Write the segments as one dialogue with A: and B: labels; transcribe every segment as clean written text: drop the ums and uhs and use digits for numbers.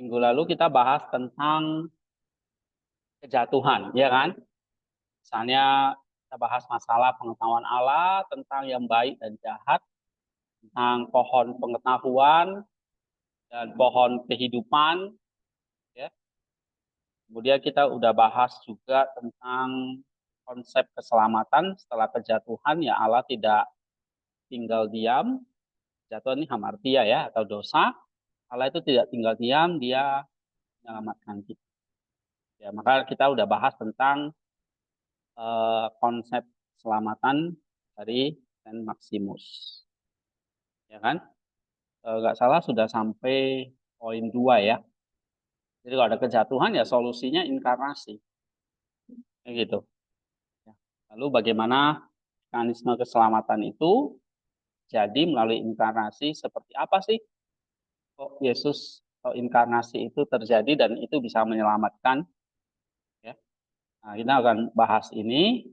A: Minggu lalu kita bahas tentang kejatuhan, ya kan? Misalnya kita bahas masalah pengetahuan Allah, tentang yang baik dan jahat, tentang pohon pengetahuan dan pohon kehidupan, ya. Kemudian kita udah bahas juga tentang konsep keselamatan setelah kejatuhan, ya Allah tidak tinggal diam. Jatuh ini hamartia ya, atau dosa. Allah itu tidak tinggal diam, dia menyelamatkan kita. Ya, maka kita udah bahas tentang konsep keselamatan dari Saint Maximus, ya kan? Nggak salah sudah sampai poin 2 ya. Jadi kalau ada kejatuhan ya solusinya inkarnasi, kayak gitu. Ya. Lalu bagaimana mekanisme keselamatan itu? Jadi melalui inkarnasi seperti apa sih? Kok Yesus atau inkarnasi itu terjadi dan itu bisa menyelamatkan? Ya. Nah, kita akan bahas ini.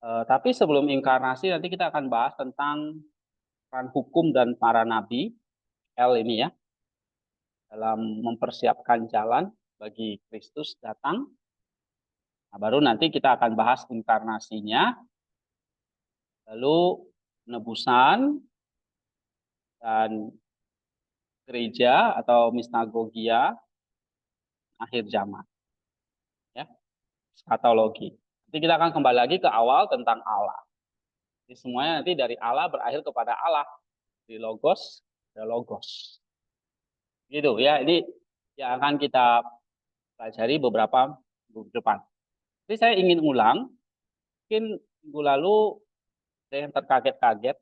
A: Tapi sebelum inkarnasi nanti kita akan bahas tentang peran hukum dan para nabi L ini ya dalam mempersiapkan jalan bagi Kristus datang. Nah, baru nanti kita akan bahas inkarnasinya, lalu penebusan dan gereja atau mistagogia akhir zaman, ya, skatologi. Nanti kita akan kembali lagi ke awal tentang Allah. Jadi semuanya nanti dari Allah berakhir kepada Allah, di logos ada logos. Gitu ya, ini yang akan kita pelajari beberapa minggu depan. Jadi saya ingin ulang, mungkin minggu lalu ada yang terkaget-kaget,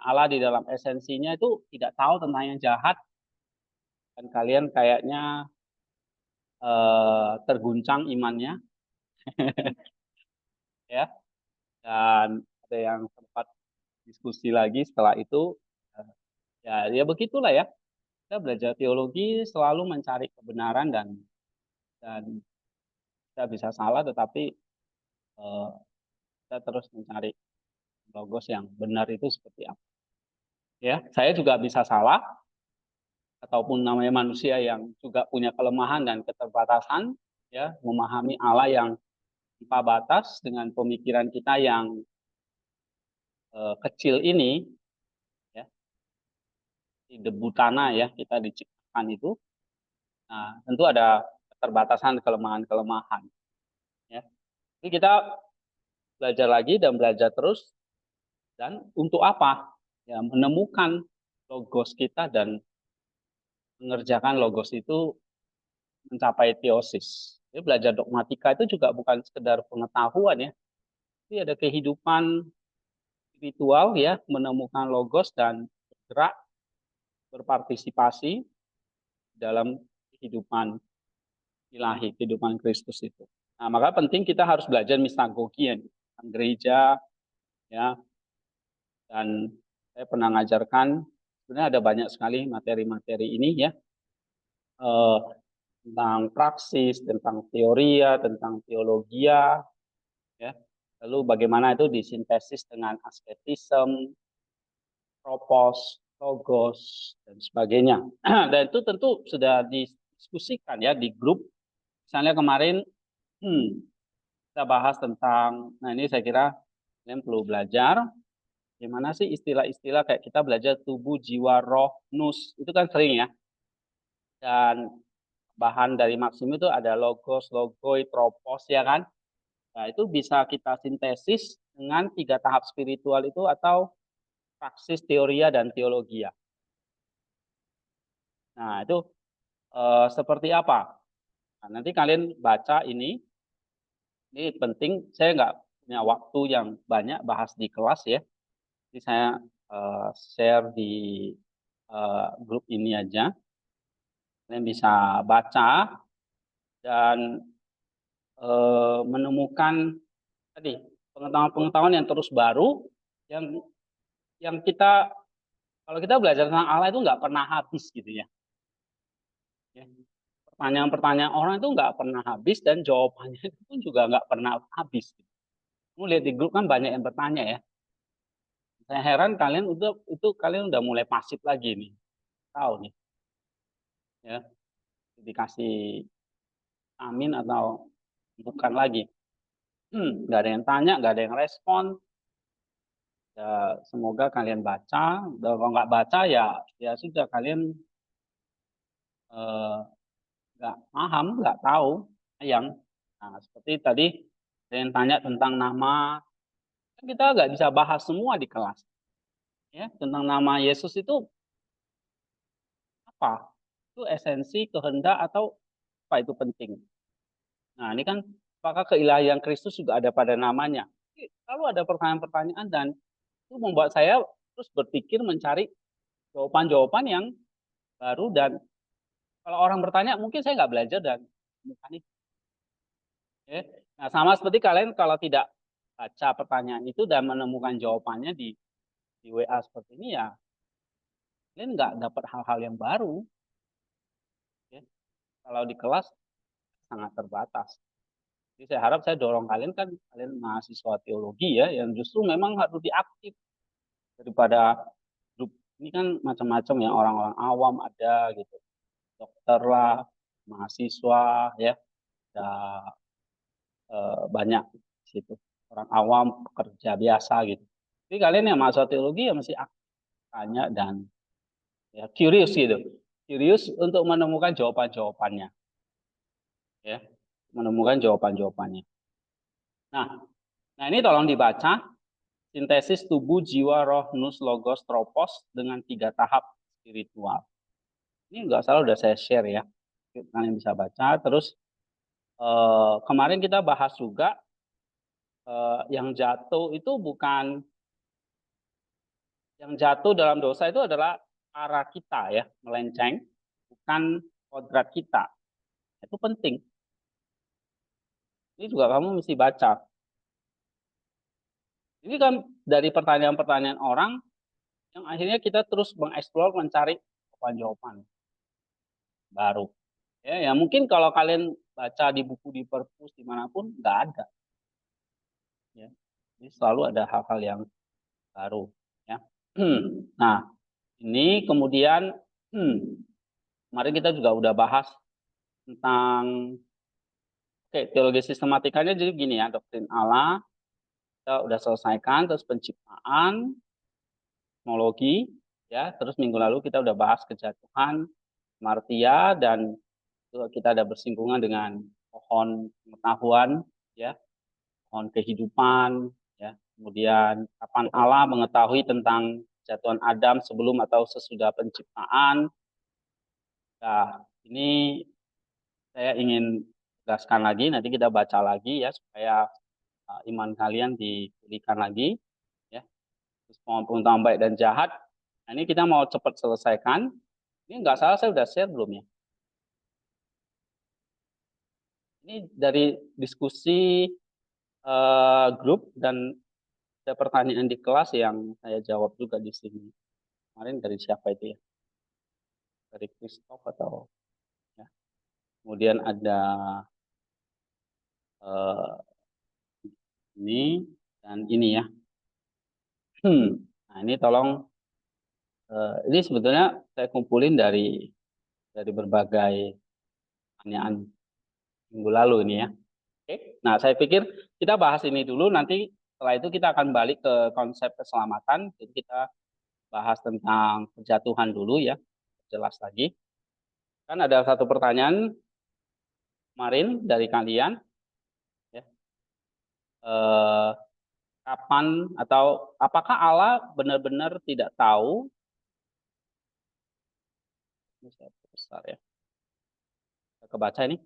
A: Allah di dalam esensinya itu tidak tahu tentang yang jahat, dan kalian kayaknya terguncang imannya, ya. Dan ada yang sempat diskusi lagi setelah itu, eh, ya begitulah ya. Kita belajar teologi selalu mencari kebenaran dan kita bisa salah, tetapi eh, kita terus mencari logos yang benar itu seperti apa. Ya, saya juga bisa salah, ataupun namanya manusia yang juga punya kelemahan dan keterbatasan, ya, memahami Allah yang tanpa batas dengan pemikiran kita yang kecil ini, ya, di debu tanah ya kita diciptakan itu. Nah, tentu ada keterbatasan, kelemahan-kelemahan, ya. Jadi kita belajar lagi dan belajar terus, dan untuk apa? Ya, menemukan logos kita dan mengerjakan logos itu mencapai teosis. Jadi belajar dogmatika itu juga bukan sekedar pengetahuan ya, tapi ada kehidupan spiritual ya, menemukan logos dan bergerak, berpartisipasi dalam kehidupan ilahi, kehidupan Kristus itu. Nah, maka penting kita harus belajar mistagogi ya, tentang gereja ya, dan saya pernah mengajarkan, sebenarnya ada banyak sekali materi-materi ini ya, eh, tentang praksis, tentang teoria, tentang teologia, ya. Lalu bagaimana itu disintesis dengan asketisme, propos, logos, dan sebagainya. Dan itu tentu sudah didiskusikan ya di grup. Misalnya kemarin kita bahas tentang, nah ini saya kira kalian perlu belajar, gimana sih istilah-istilah kayak kita belajar tubuh, jiwa, roh, nus, itu kan sering ya. Dan bahan dari maksim itu ada logos, logoi, tropos ya kan. Nah itu bisa kita sintesis dengan 3 tahap spiritual itu atau praksis, teoria, dan teologia. Nah itu seperti apa? Nah, nanti kalian baca ini penting. Saya nggak punya waktu yang banyak bahas di kelas ya. Jadi saya share di grup ini aja. Kalian bisa baca dan menemukan tadi pengetahuan-pengetahuan yang terus baru yang kita kalau kita belajar tentang Allah itu nggak pernah habis gitu ya. Ya. Pertanyaan-pertanyaan orang itu nggak pernah habis dan jawabannya itu pun juga nggak pernah habis. Kamu lihat di grup kan banyak yang bertanya ya. Saya heran kalian itu kalian udah mulai pasif lagi nih. Tahu nih. Ya. dikasih amin atau bukan lagi. Nggak ada yang tanya, nggak ada yang respon. Ya, semoga kalian baca. Dan kalau nggak baca ya, ya sudah kalian eh, nggak paham, nggak tahu, sayang. Nah, seperti tadi ada yang tanya tentang nama, kan kita nggak bisa bahas semua di kelas. Ya, tentang nama Yesus itu apa? Itu esensi, kehendak, atau apa itu penting? Nah, ini kan apakah keilahian Kristus juga ada pada namanya? Lalu ada pertanyaan-pertanyaan dan itu membuat saya terus berpikir mencari jawaban-jawaban yang baru dan kalau orang bertanya mungkin saya nggak belajar dan bukan itu. Ya. Nah, sama seperti kalian kalau tidak baca pertanyaan itu dan menemukan jawabannya di WA seperti ini ya, kalian nggak dapat hal-hal yang baru. Ya. Kalau di kelas sangat terbatas. Jadi saya harap saya dorong kalian kan kalian mahasiswa teologi ya yang justru memang harus diaktif daripada grup ini kan macam-macam ya orang-orang awam ada gitu dokter lah mahasiswa ya ada banyak di situ orang awam pekerja biasa gitu jadi kalian yang mahasiswa teologi ya mesti aktif tanya dan ya curious gitu curious untuk menemukan jawaban-jawabannya ya menemukan jawaban-jawabannya nah nah ini tolong dibaca sintesis tubuh jiwa roh nus logos tropos dengan 3 tahap spiritual ini nggak salah udah saya share ya kalian bisa baca terus kemarin kita bahas juga yang jatuh itu bukan yang jatuh dalam dosa itu adalah arah kita ya melenceng bukan kodrat kita itu penting ini juga kamu mesti baca ini kan dari pertanyaan-pertanyaan orang yang akhirnya kita terus mengeksplor mencari jawaban-jawaban baru ya mungkin kalau kalian baca di buku di perpus dimanapun nggak ada ya jadi selalu ada hal-hal yang baru ya nah ini kemudian kemarin kita juga udah bahas tentang teologi sistematikanya jadi gini ya doktrin Allah kita udah selesaikan terus penciptaan kosmologi ya terus minggu lalu kita udah bahas kejatuhan martia dan kita ada bersinggungan dengan pohon pengetahuan ya pohon kehidupan ya kemudian kapan Allah mengetahui tentang kejatuhan Adam sebelum atau sesudah penciptaan. Nah, ini saya ingin tegaskan lagi, nanti kita baca lagi ya, supaya iman kalian dipulihkan lagi. Ya. Terus pengetahuan baik dan jahat. Nah, ini kita mau cepat selesaikan. Ini nggak salah, saya udah share belum ya? Ini dari diskusi grup dan ada pertanyaan di kelas yang saya jawab juga di sini. Kemarin dari siapa itu ya? Dari Christoph atau ya. Kemudian ada eh, ini dan ini ya. Nah ini tolong ini sebetulnya saya kumpulin dari berbagai pertanyaan minggu lalu ini ya. Oke. Nah saya pikir kita bahas ini dulu nanti setelah itu kita akan balik ke konsep keselamatan. Jadi kita bahas tentang kejatuhan dulu ya. Jelas lagi. Kan ada satu pertanyaan kemarin dari kalian ya. Eh, kapan atau apakah Allah benar-benar tidak tahu? Ini saya besar ya. Saya kebaca ini.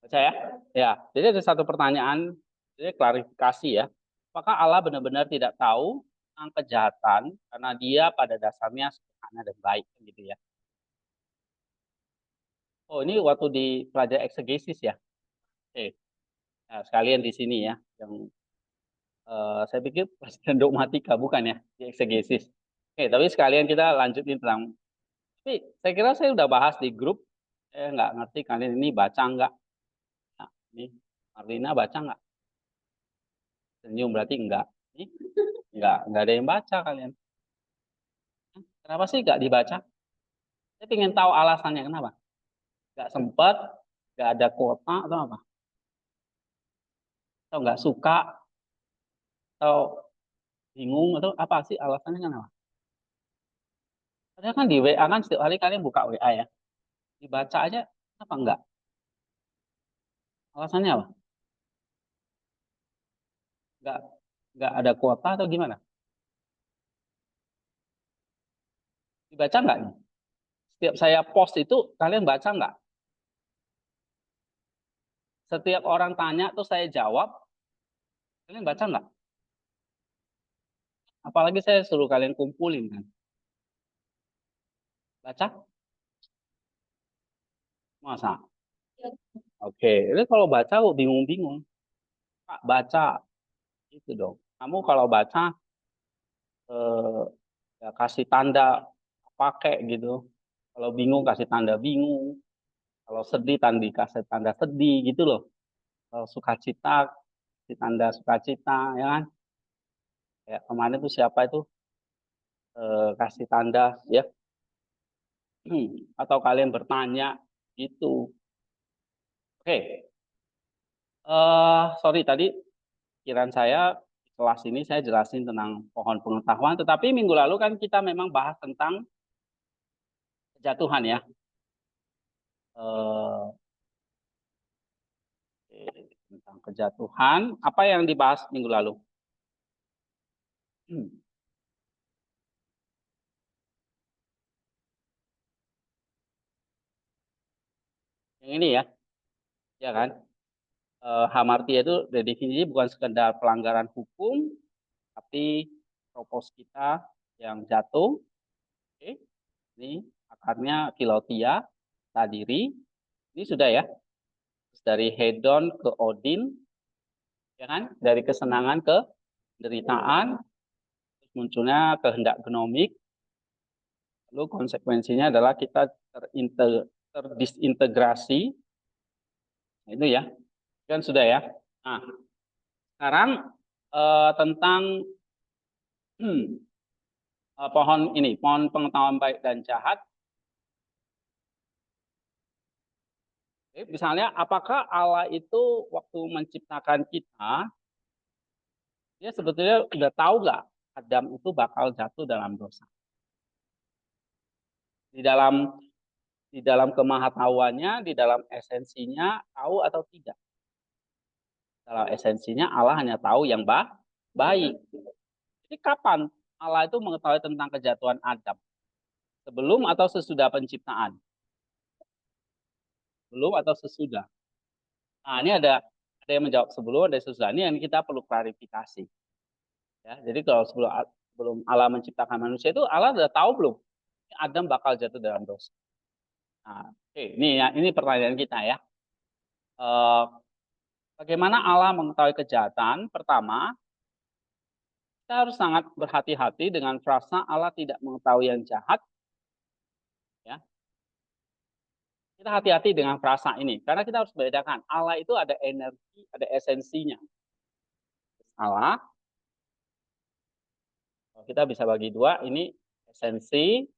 A: Baca ya. Ya, jadi ada satu pertanyaan, jadi klarifikasi ya. Apakah Allah benar-benar tidak tahu tentang kejahatan karena dia pada dasarnya sederhana dan baik gitu ya. Oh, ini waktu di pelajaran eksegesis ya. Oke. Nah, sekalian di sini ya yang saya pikir pelajaran dogmatika bukan ya di eksegesis. Oke, tapi sekalian kita lanjutin tentang tapi saya kira saya udah bahas di grup. Saya nggak ngerti kalian ini baca nggak? Nah, ini Marlina baca nggak? Senyum berarti enggak. Nih, enggak ada yang baca kalian. Kenapa sih enggak dibaca? Saya ingin tahu alasannya kenapa. nggak sempat, nggak ada kuota atau apa? Atau nggak suka, atau bingung, atau apa sih alasannya kenapa? Padahal kan di WA kan setiap hari kalian buka WA ya, dibaca aja, apa enggak? Alasannya apa? Nggak, nggak ada kuota atau gimana? Dibaca nggak nih? Setiap saya post itu kalian baca nggak? Setiap orang tanya tuh saya jawab, kalian baca nggak? Apalagi saya suruh kalian kumpulin kan. Baca? Masa? Oke, ini kalau baca kok bingung-bingung. Kak, baca itu dong. Kamu kalau baca eh, ya kasih tanda pakai gitu. Kalau bingung kasih tanda bingung. Kalau sedih tanda kasih tanda sedih gitu loh. Kalau sukacita kasih tanda sukacita ya kan. Kayak kemarin tuh siapa itu kasih tanda ya. Atau kalian bertanya gitu. Oke. Sorry tadi pikiran saya di kelas ini saya jelasin tentang pohon pengetahuan, tetapi minggu lalu kan kita memang bahas tentang kejatuhan ya. Eh, Tentang kejatuhan, apa yang dibahas minggu lalu? Yang ini ya kan? Hamartia itu definisi bukan sekedar pelanggaran hukum, tapi propos kita yang jatuh. Oke, ini akarnya filotia, tadiri. Ini sudah ya. Dari hedon ke odin, ya kan? Dari kesenangan ke penderitaan, terus munculnya kehendak genomik, lalu konsekuensinya adalah kita terdisintegrasi, nah, itu ya, kan sudah ya. Nah, sekarang tentang pohon ini, pohon pengetahuan baik dan jahat. Misalnya, apakah Allah itu waktu menciptakan kita, dia sebetulnya udah tahu nggak Adam itu bakal jatuh dalam dosa? Di dalam kemahatauannya, di dalam esensinya, tahu atau tidak? Dalam esensinya Allah hanya tahu yang baik. Jadi kapan Allah itu mengetahui tentang kejatuhan Adam? Sebelum atau sesudah penciptaan? Sebelum atau sesudah? Nah, ini ada yang menjawab sebelum, ada yang sesudah. Ini yang kita perlu klarifikasi. Ya, jadi kalau sebelum Allah menciptakan manusia itu Allah sudah tahu belum Adam bakal jatuh dalam dosa. Nah, oke, ini pertanyaan kita ya. Eh, Bagaimana Allah mengetahui kejahatan? Pertama, kita harus sangat berhati-hati dengan frasa Allah tidak mengetahui yang jahat. Ya, kita hati-hati dengan frasa ini karena kita harus bedakan Allah itu ada energi, ada esensinya. Allah, kita bisa bagi dua. Ini esensi,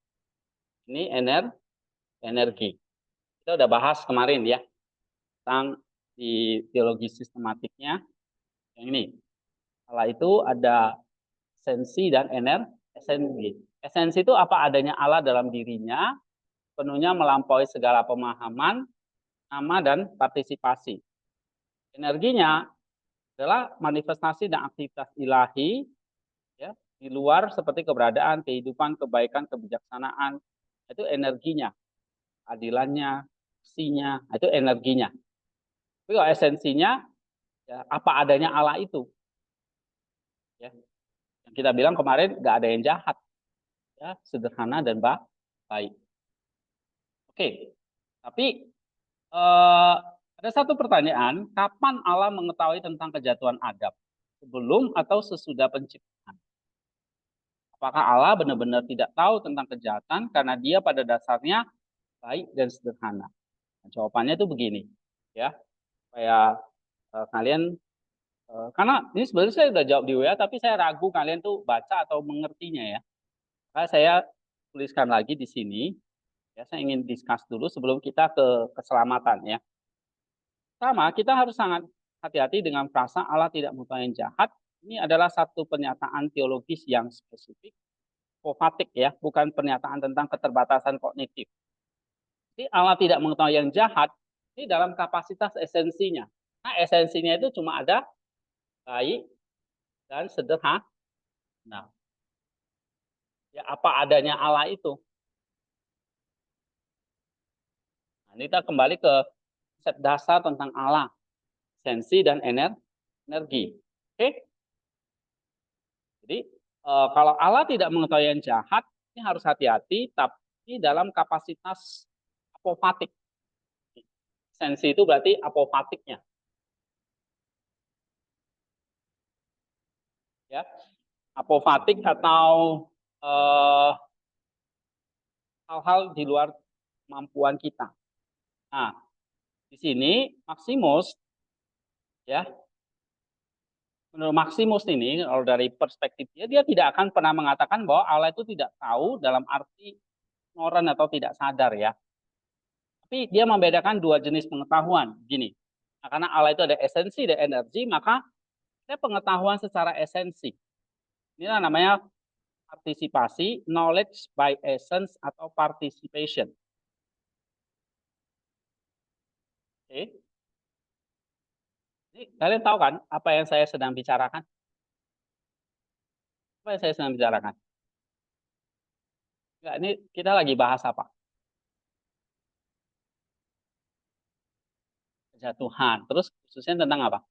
A: ini energi. Kita udah bahas kemarin ya tentang di teologi sistematiknya yang ini. Allah itu ada esensi dan esensi. Esensi itu apa adanya Allah dalam dirinya, penuhnya melampaui segala pemahaman, nama dan partisipasi. Energinya adalah manifestasi dan aktivitas ilahi ya di luar seperti keberadaan, kehidupan, kebaikan, kebijaksanaan. Itu energinya, adilannya, aksinya, itu energinya. Tapi kalau esensinya ya, apa adanya Allah itu ya. Yang kita bilang kemarin nggak ada yang jahat ya, sederhana dan baik. Oke. Tapi eh, ada satu pertanyaan, kapan Allah mengetahui tentang kejatuhan Adam? Sebelum atau sesudah penciptaan? Apakah Allah benar-benar tidak tahu tentang kejahatan karena dia pada dasarnya baik dan sederhana? Nah, jawabannya itu begini, ya. Supaya kalian karena ini sebenarnya saya sudah jawab di WA, tapi saya ragu kalian tuh baca atau mengertinya ya. Maka saya tuliskan lagi di sini, Ya, saya ingin discuss dulu sebelum kita ke keselamatan ya. Pertama, kita harus sangat hati-hati dengan frasa Allah tidak mengetahui yang jahat. Ini adalah satu pernyataan teologis yang spesifik, apofatik ya, bukan pernyataan tentang keterbatasan kognitif. Jadi Allah tidak mengetahui yang jahat, ini dalam kapasitas esensinya. Nah, esensinya itu cuma ada baik dan sederhana. Nah, ya apa adanya Allah itu. Nah, ini kita kembali ke konsep dasar tentang Allah, esensi dan energi. Oke? Jadi kalau Allah tidak mengetahui yang jahat, ini harus hati-hati, tapi dalam kapasitas apofatik. Esensi itu berarti apofatiknya. Ya, apofatik atau hal-hal di luar kemampuan kita. Nah, di sini Maximus ya, menurut Maximus ini kalau dari perspektif dia tidak akan pernah mengatakan bahwa Allah itu tidak tahu dalam arti ignoran atau tidak sadar ya. Tapi dia membedakan dua jenis pengetahuan. Gini, nah, karena Allah itu ada esensi dan energi, maka ada pengetahuan secara esensi. Inilah namanya partisipasi, knowledge by essence atau participation. Oke. Jadi, kalian tahu kan apa yang saya sedang bicarakan? Apa yang saya sedang bicarakan? Enggak, ini kita lagi bahas apa? Kejatuhan. Terus khususnya tentang apa?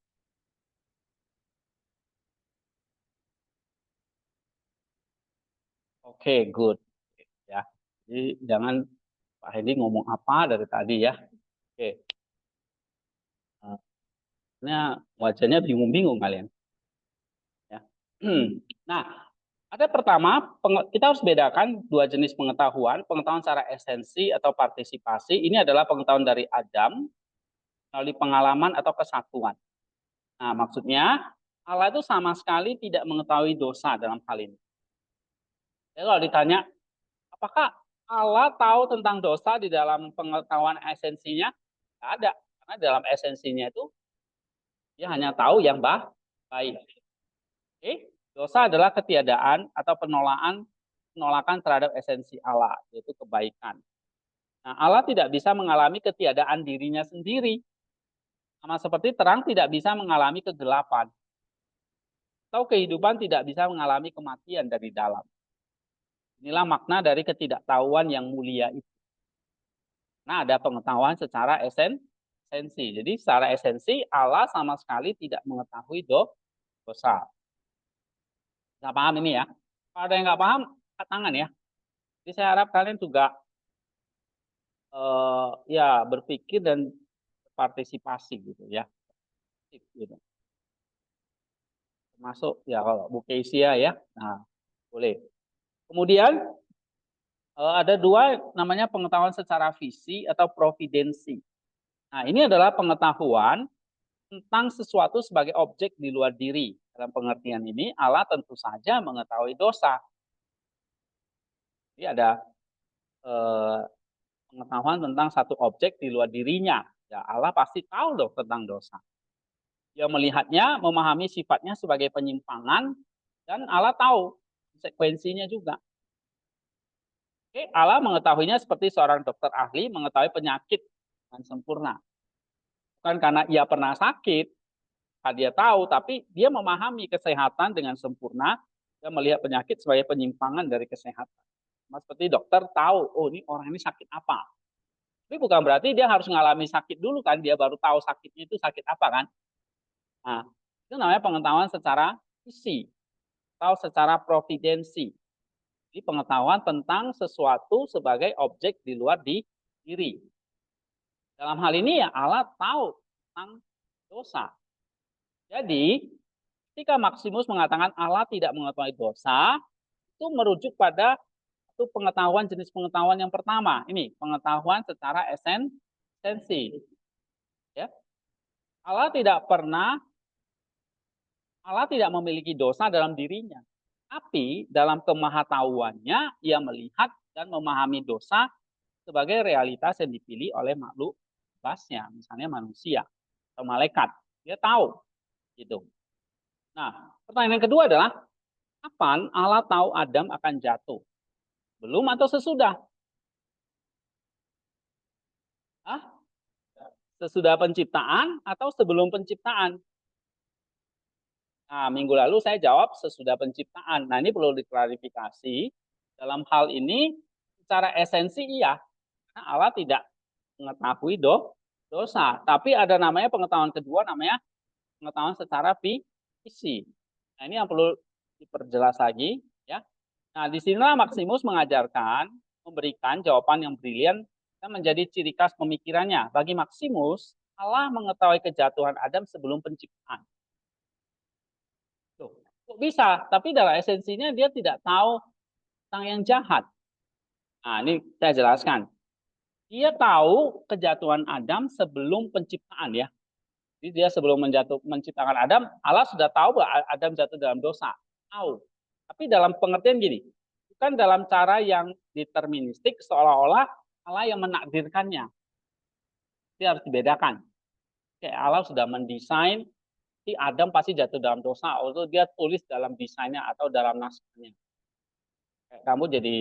A: Oke, good. Ya. Jadi jangan Pak Hendy ngomong apa dari tadi ya. Oke. Nah, wajahnya bingung-bingung kalian. Ya. Nah, ada pertama, kita harus bedakan dua jenis pengetahuan. Pengetahuan secara esensi atau partisipasi. Ini adalah pengetahuan dari Adam melalui pengalaman atau kesatuan. Nah, maksudnya Allah itu sama sekali tidak mengetahui dosa dalam hal ini. Jadi kalau ditanya, apakah Allah tahu tentang dosa di dalam pengetahuan esensinya? Tidak ada. Karena dalam esensinya itu, dia hanya tahu yang baik. Oke? Dosa adalah ketiadaan atau penolakan terhadap esensi Allah, yaitu kebaikan. Nah, Allah tidak bisa mengalami ketiadaan dirinya sendiri. Sama seperti terang tidak bisa mengalami kegelapan. Atau kehidupan tidak bisa mengalami kematian dari dalam. Inilah makna dari ketidaktahuan yang mulia itu. Nah, ada pengetahuan secara esensi. Jadi secara esensi Allah sama sekali tidak mengetahui dosa. Nggak paham ini ya? Kalau ada yang nggak paham, angkat tangan ya. Jadi saya harap kalian juga ya berpikir dan partisipasi gitu ya. Gitu. Termasuk ya kalau Bu Keisia ya. Nah, boleh. Kemudian ada dua namanya pengetahuan secara visi atau providensi. Nah, ini adalah pengetahuan tentang sesuatu sebagai objek di luar diri. Dalam pengertian ini, Allah tentu saja mengetahui dosa. Jadi ada eh, pengetahuan tentang satu objek di luar dirinya. Ya, Allah pasti tahu loh tentang dosa. Dia melihatnya, memahami sifatnya sebagai penyimpangan, dan Allah tahu konsekuensinya juga. Oke, Allah mengetahuinya seperti seorang dokter ahli mengetahui penyakit dengan sempurna. Bukan karena ia pernah sakit, dia tahu, tapi dia memahami kesehatan dengan sempurna. Dia melihat penyakit sebagai penyimpangan dari kesehatan. Mas seperti dokter tahu, oh ini orang ini sakit apa. Tapi bukan berarti dia harus mengalami sakit dulu kan, dia baru tahu sakitnya itu sakit apa kan. Nah, itu namanya pengetahuan secara visi atau secara providensi. Jadi pengetahuan tentang sesuatu sebagai objek di luar diri. Dalam hal ini ya Allah tahu tentang dosa. Jadi ketika Maximus mengatakan Allah tidak mengetahui dosa, itu merujuk pada itu pengetahuan jenis pengetahuan yang pertama. Ini pengetahuan secara esensi. Ya. Allah tidak memiliki dosa dalam dirinya. Tapi dalam kemahatauannya ia melihat dan memahami dosa sebagai realitas yang dipilih oleh makhluk bebasnya, misalnya manusia atau malaikat. Dia tahu gitu. Nah, pertanyaan kedua adalah kapan Allah tahu Adam akan jatuh? Belum atau sesudah? Hah? Sesudah penciptaan atau sebelum penciptaan? Nah, minggu lalu saya jawab sesudah penciptaan. Nah, ini perlu diklarifikasi. Dalam hal ini, secara esensi iya. Karena Allah tidak mengetahui dosa. Tapi ada namanya pengetahuan kedua, namanya pengetahuan secara visi. Nah, ini yang perlu diperjelas lagi. Ya. Nah, disinilah Maximus mengajarkan, memberikan jawaban yang brilian dan menjadi ciri khas pemikirannya. Bagi Maximus, Allah mengetahui kejatuhan Adam sebelum penciptaan. Loh, kok bisa? Tapi dalam esensinya dia tidak tahu tentang yang jahat. Nah, ini saya jelaskan. Dia tahu kejatuhan Adam sebelum penciptaan ya. Jadi dia sebelum menciptakan Adam, Allah sudah tahu bahwa Adam jatuh dalam dosa. Tahu. Tapi dalam pengertian gini, bukan dalam cara yang deterministik seolah-olah Allah yang menakdirkannya. Itu harus dibedakan. Kayak Allah sudah mendesain si Adam pasti jatuh dalam dosa, atau dia tulis dalam desainnya atau dalam naskahnya. Kayak kamu jadi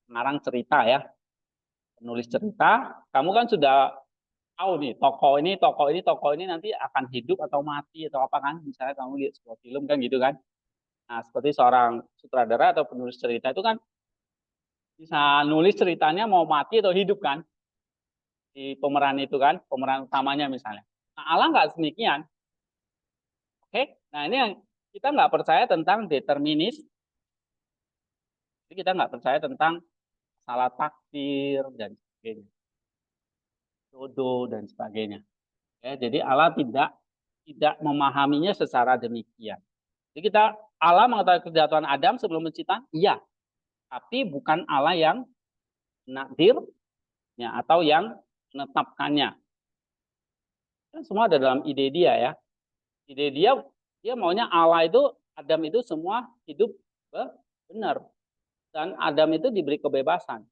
A: pengarang cerita ya, penulis cerita, kamu kan sudah tahu nih tokoh ini nanti akan hidup atau mati atau apa kan? Misalnya kamu lihat sebuah film kan gitu kan. Nah, seperti seorang sutradara atau penulis cerita itu kan bisa nulis ceritanya mau mati atau hidup kan? Di pemeran itu kan, pemeran utamanya misalnya. Nah, Allah nggak demikian. Oke, nah ini yang kita nggak percaya tentang determinis. Jadi kita nggak percaya tentang salah takdir dan sebagainya, jodoh dan sebagainya. Ya, jadi Allah tidak memahaminya secara demikian. Jadi Allah mengetahui kejatuhan Adam sebelum menciptakan, iya, tapi bukan Allah yang nakdirnya atau yang menetapkannya. Semua ada dalam ide dia ya. Ide dia maunya Allah itu, Adam itu semua hidup benar. Dan Adam itu diberi kebebasan.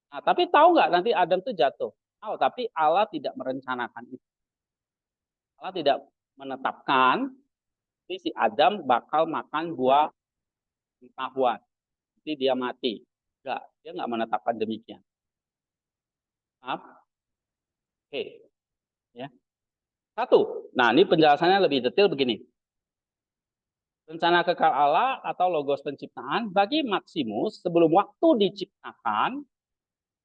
A: Nah, tapi tahu nggak nanti Adam itu jatuh? Tahu, tapi Allah tidak merencanakan itu. Allah tidak menetapkan si Adam bakal makan buah pengetahuan. Nanti dia mati. Enggak, dia nggak menetapkan demikian. Maaf. Oke. Ya. Satu. Nah, ini penjelasannya lebih detail begini. Rencana kekal Allah atau logos penciptaan bagi Maximus sebelum waktu diciptakan,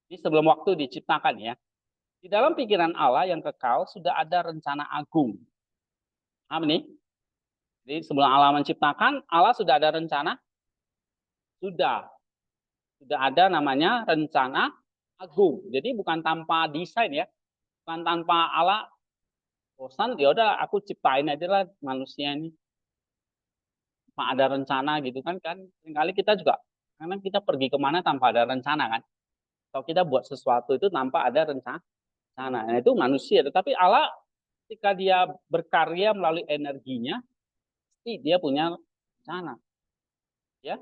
A: ini sebelum waktu diciptakan ya, di dalam pikiran Allah yang kekal sudah ada rencana agung. Paham nih? Jadi sebelum Allah menciptakan, Allah sudah ada rencana? Sudah. Sudah ada namanya rencana agung. Jadi bukan tanpa desain ya. Bukan tanpa Allah bosan, ya udah aku ciptain aja lah manusia ini. Tanpa ada rencana gitu kan. Seringkali kita juga, karena kita pergi kemana tanpa ada rencana kan. Kalau kita buat sesuatu itu tanpa ada rencana. Nah, itu manusia. Tetapi Allah ketika dia berkarya melalui energinya, pasti dia punya rencana. Ya,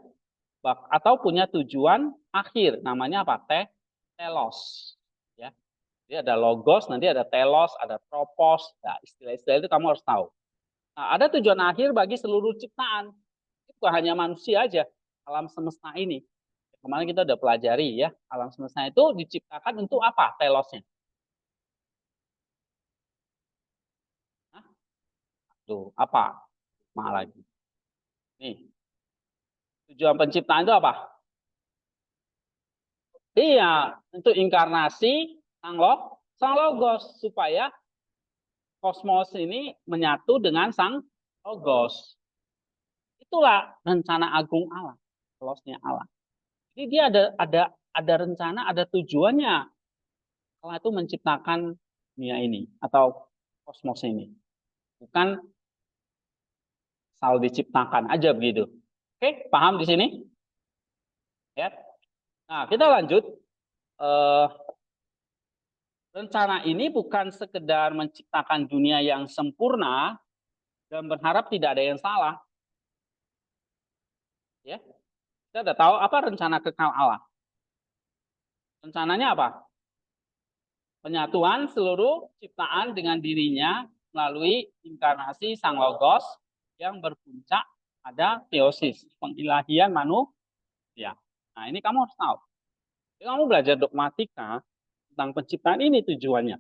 A: atau punya tujuan akhir, namanya apa? Telos. Ya, jadi ada logos, nanti ada telos, ada tropos. Nah, istilah-istilah itu kamu harus tahu. Nah, ada tujuan akhir bagi seluruh ciptaan. Itu bukan hanya manusia aja, alam semesta ini. Kemarin kita udah pelajari ya, alam semesta itu diciptakan untuk apa? Telosnya. Nah, tuh apa? Malah lagi. Nih, tujuan penciptaan itu apa? Iya, untuk inkarnasi sang logos supaya kosmos ini menyatu dengan sang logos. Itulah rencana agung Allah, logosnya Allah. Jadi dia ada rencana, ada tujuannya. Allah itu menciptakan dunia ini atau kosmos ini. Bukan asal diciptakan aja begitu. Oke, paham di sini? Ya. Nah, kita lanjut. Rencana ini bukan sekedar menciptakan dunia yang sempurna dan berharap tidak ada yang salah. Ya, kita sudah tahu apa rencana kekal Allah. Rencananya apa? Penyatuan seluruh ciptaan dengan dirinya melalui inkarnasi Sang Logos yang berpuncak pada teosis, pengilahian manusia. Nah, ini kamu harus tahu. Jadi kamu belajar dogmatika tentang penciptaan ini tujuannya.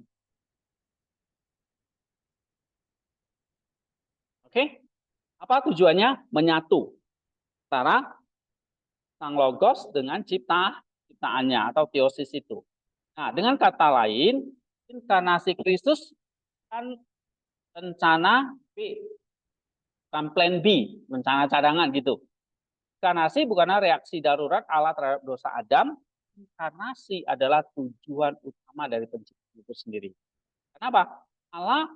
A: Oke? Apa tujuannya? Menyatu antara Sang Logos dengan ciptaannya atau teosis itu. Nah, dengan kata lain, inkarnasi Kristus kan rencana B, bukan plan B, rencana cadangan gitu. Inkarnasi bukanlah reaksi darurat Allah terhadap dosa Adam. Inkarnasi adalah tujuan utama dari penciptaan itu sendiri. Kenapa? Allah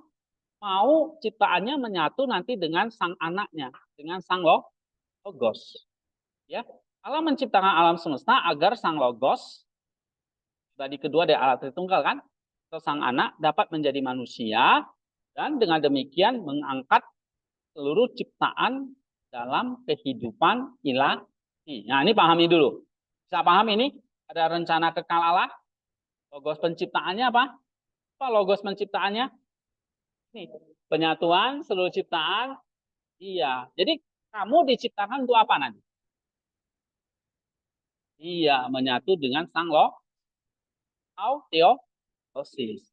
A: mau ciptaannya menyatu nanti dengan sang anaknya, dengan sang Logos. Ya, Allah menciptakan alam semesta agar sang Logos, pribadi kedua dari Allah Tritunggal kan, atau sang anak dapat menjadi manusia dan dengan demikian mengangkat seluruh ciptaan dalam kehidupan ilahi. Nah, ini pahami dulu. Bisa paham ini? Ada rencana kekal Allah. Logos penciptaannya apa? Apa logos penciptaannya? Ini penyatuan seluruh ciptaan. Iya. Jadi kamu diciptakan untuk apa nanti? Iya, menyatu dengan sang teosis.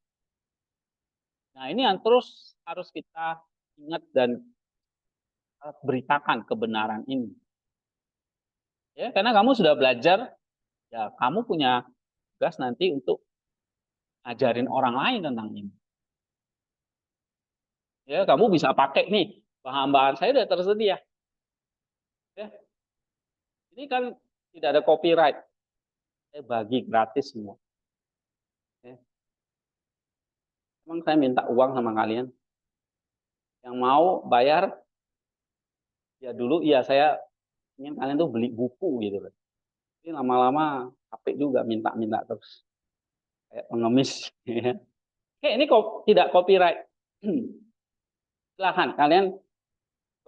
A: Nah, ini yang terus harus kita ingat dan beritakan kebenaran ini. Ya, karena kamu sudah belajar, ya kamu punya tugas nanti untuk ajarin orang lain tentang ini. Ya, kamu bisa pakai nih bahan-bahan saya sudah tersedia. Ya, ini kan tidak ada copyright, saya bagi gratis semua. Ya. Emang saya minta uang sama kalian, yang mau bayar ya dulu, ya saya ingin kalian tuh beli buku gitu loh. Ini lama-lama capek juga minta-minta terus kayak pengemis. Ya. Oke, ini kok tidak copyright. Silahkan kalian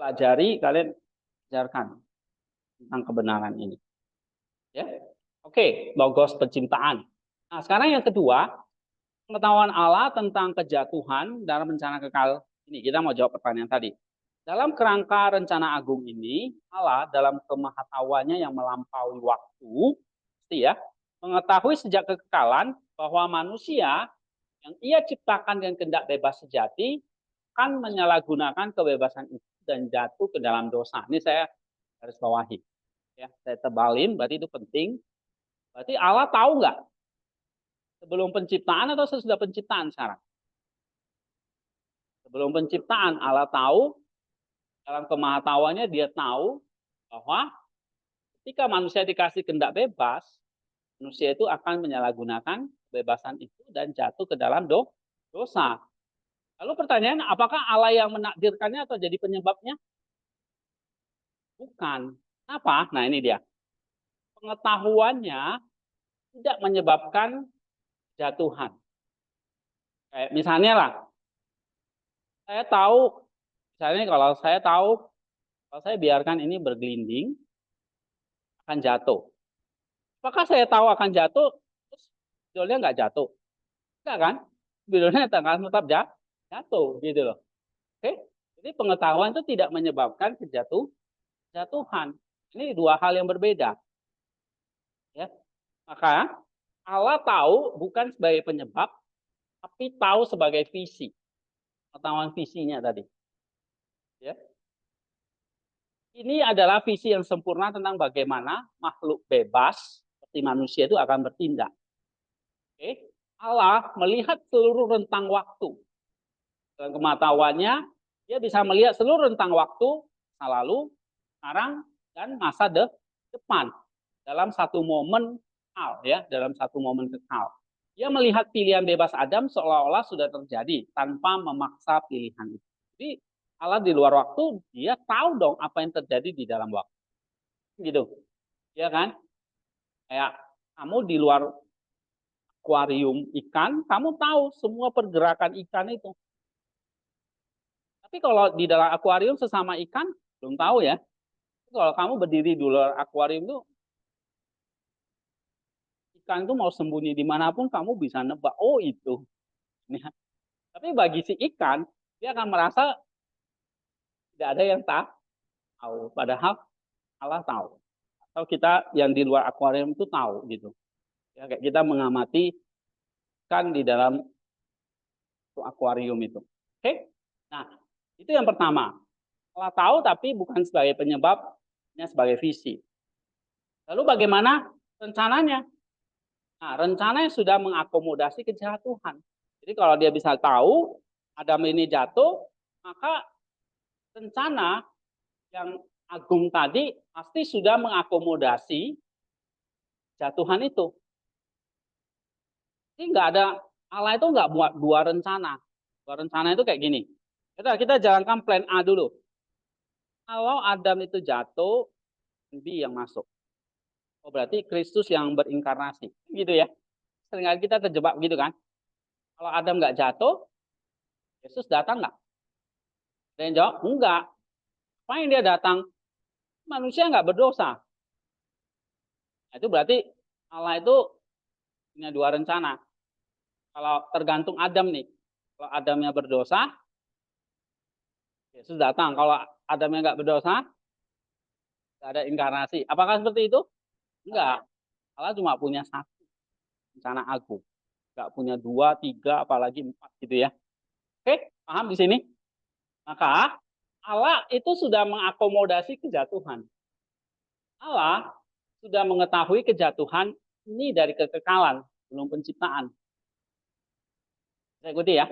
A: pelajari, kalian ajarkan tentang kebenaran ini. Ya, oke, logos penciptaan. Nah, sekarang yang kedua, pengetahuan Allah tentang kejatuhan dalam rencana kekal. Ini kita mau jawab pertanyaan tadi. Dalam kerangka rencana agung ini, Allah dalam kemahatauannya yang melampaui waktu, ya, mengetahui sejak kekekalan bahwa manusia yang ia ciptakan dengan kehendak bebas sejati akan menyalahgunakan kebebasan itu dan jatuh ke dalam dosa. Ini saya garis bawahi. Ya, saya tebalin, berarti itu penting. Berarti Allah tahu nggak sebelum penciptaan atau sesudah penciptaan sekarang? Sebelum penciptaan Allah tahu, dalam kemahatauannya dia tahu bahwa ketika manusia dikasih kehendak bebas, manusia itu akan menyalahgunakan kebebasan itu dan jatuh ke dalam dosa. Lalu pertanyaan, apakah Allah yang menakdirkannya atau jadi penyebabnya? Bukan. Kenapa? Nah, ini dia. Pengetahuannya tidak menyebabkan jatuhan. Kayak misalnya lah, saya tahu, misalnya kalau saya biarkan ini bergelinding, akan jatuh. Apakah saya tahu akan jatuh, terus spidolnya nggak jatuh? Enggak kan? Spidolnya akan tetap jatuh, gitu loh. Oke? Jadi pengetahuan itu tidak menyebabkan kejatuhan. Ini dua hal yang berbeda. Ya. Maka Allah tahu bukan sebagai penyebab, tapi tahu sebagai visi. Pengetahuan visinya tadi. Ya. Ini adalah visi yang sempurna tentang bagaimana makhluk bebas seperti manusia itu akan bertindak. Oke. Allah melihat seluruh rentang waktu. Dengan kematahuannya, dia bisa melihat seluruh rentang waktu, masa lalu, sekarang, dan masa depan. Dalam satu momen kekal, ya, dalam satu momen kekal. Dia melihat pilihan bebas Adam seolah-olah sudah terjadi tanpa memaksa pilihan itu. Jadi Allah di luar waktu, dia tahu dong apa yang terjadi di dalam waktu. Gitu. Ya kan? Kayak kamu di luar akuarium ikan, kamu tahu semua pergerakan ikan itu. Tapi kalau di dalam akuarium sesama ikan, belum tahu ya. Kalau kamu berdiri di luar akuarium itu, Ikan tuh mau sembunyi dimanapun kamu bisa nebak, oh itu. Ya. Tapi bagi si ikan, dia akan merasa tidak ada yang tahu. Padahal Allah tahu. Atau kita yang di luar akuarium itu tahu gitu. Ya, kayak kita mengamati ikan di dalam akuarium itu. Oke? Nah, itu yang pertama. Allah tahu tapi bukan sebagai penyebabnya, sebagai visi. Lalu bagaimana rencananya? Nah, rencananya sudah mengakomodasi kejatuhan. Jadi kalau dia bisa tahu Adam ini jatuh, maka rencana yang agung tadi pasti sudah mengakomodasi jatuhan itu. Jadi nggak ada, Allah itu nggak buat dua rencana. Dua rencana itu kayak gini. Kita jalankan plan A dulu. Kalau Adam itu jatuh, B yang masuk. Oh berarti Kristus yang berinkarnasi, gitu ya. Seringkali kita terjebak gitu kan. Kalau Adam nggak jatuh, Yesus datang nggak? Ada yang jawab, enggak. Apa yang dia datang? Manusia nggak berdosa. Nah, itu berarti Allah itu punya dua rencana. Kalau tergantung Adam nih. Kalau Adamnya berdosa, Yesus datang. Kalau Adamnya nggak berdosa, nggak ada inkarnasi. Apakah seperti itu? Enggak. Allah cuma punya satu rencana agung. Nggak punya dua, tiga, apalagi empat gitu ya. Oke, paham di sini? Maka Allah itu sudah mengakomodasi kejatuhan. Allah sudah mengetahui kejatuhan ini dari kekekalan, belum penciptaan. Saya ikuti ya.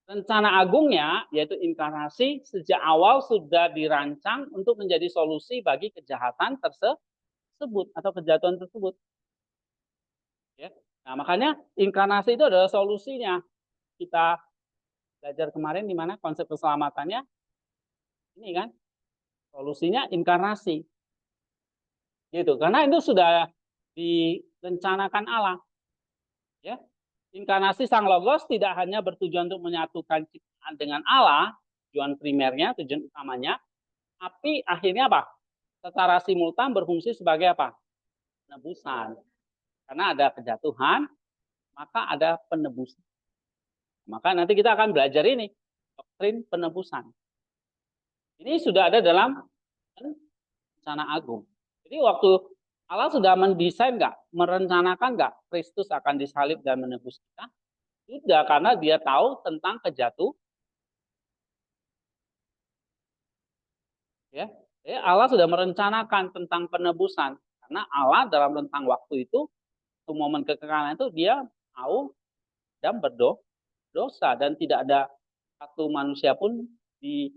A: Rencana agungnya, yaitu inkarnasi, sejak awal sudah dirancang untuk menjadi solusi bagi kejahatan tersebut atau kejatuhan tersebut. Ya. Nah, makanya inkarnasi itu adalah solusinya. Kita belajar kemarin di mana konsep keselamatannya ini kan, solusinya inkarnasi. Gitu. Karena itu sudah direncanakan Allah. Ya. Inkarnasi Sang Logos tidak hanya bertujuan untuk menyatukan ciptaan dengan Allah, tujuan primernya, tujuan utamanya, tapi akhirnya apa? Secara simultan berfungsi sebagai apa? Penebusan. Karena ada kejatuhan, maka ada penebusan. Maka nanti kita akan belajar ini, doktrin penebusan. Ini sudah ada dalam rencana agung. Jadi waktu Allah sudah mendesain nggak, merencanakan nggak Kristus akan disalib dan menebus kita? Tidak, karena dia tahu tentang kejatuhan. Ya, Allah sudah merencanakan tentang penebusan. Karena Allah dalam rentang waktu itu, momen kekekalan itu dia tahu dan berdosa. Dan tidak ada satu manusia pun di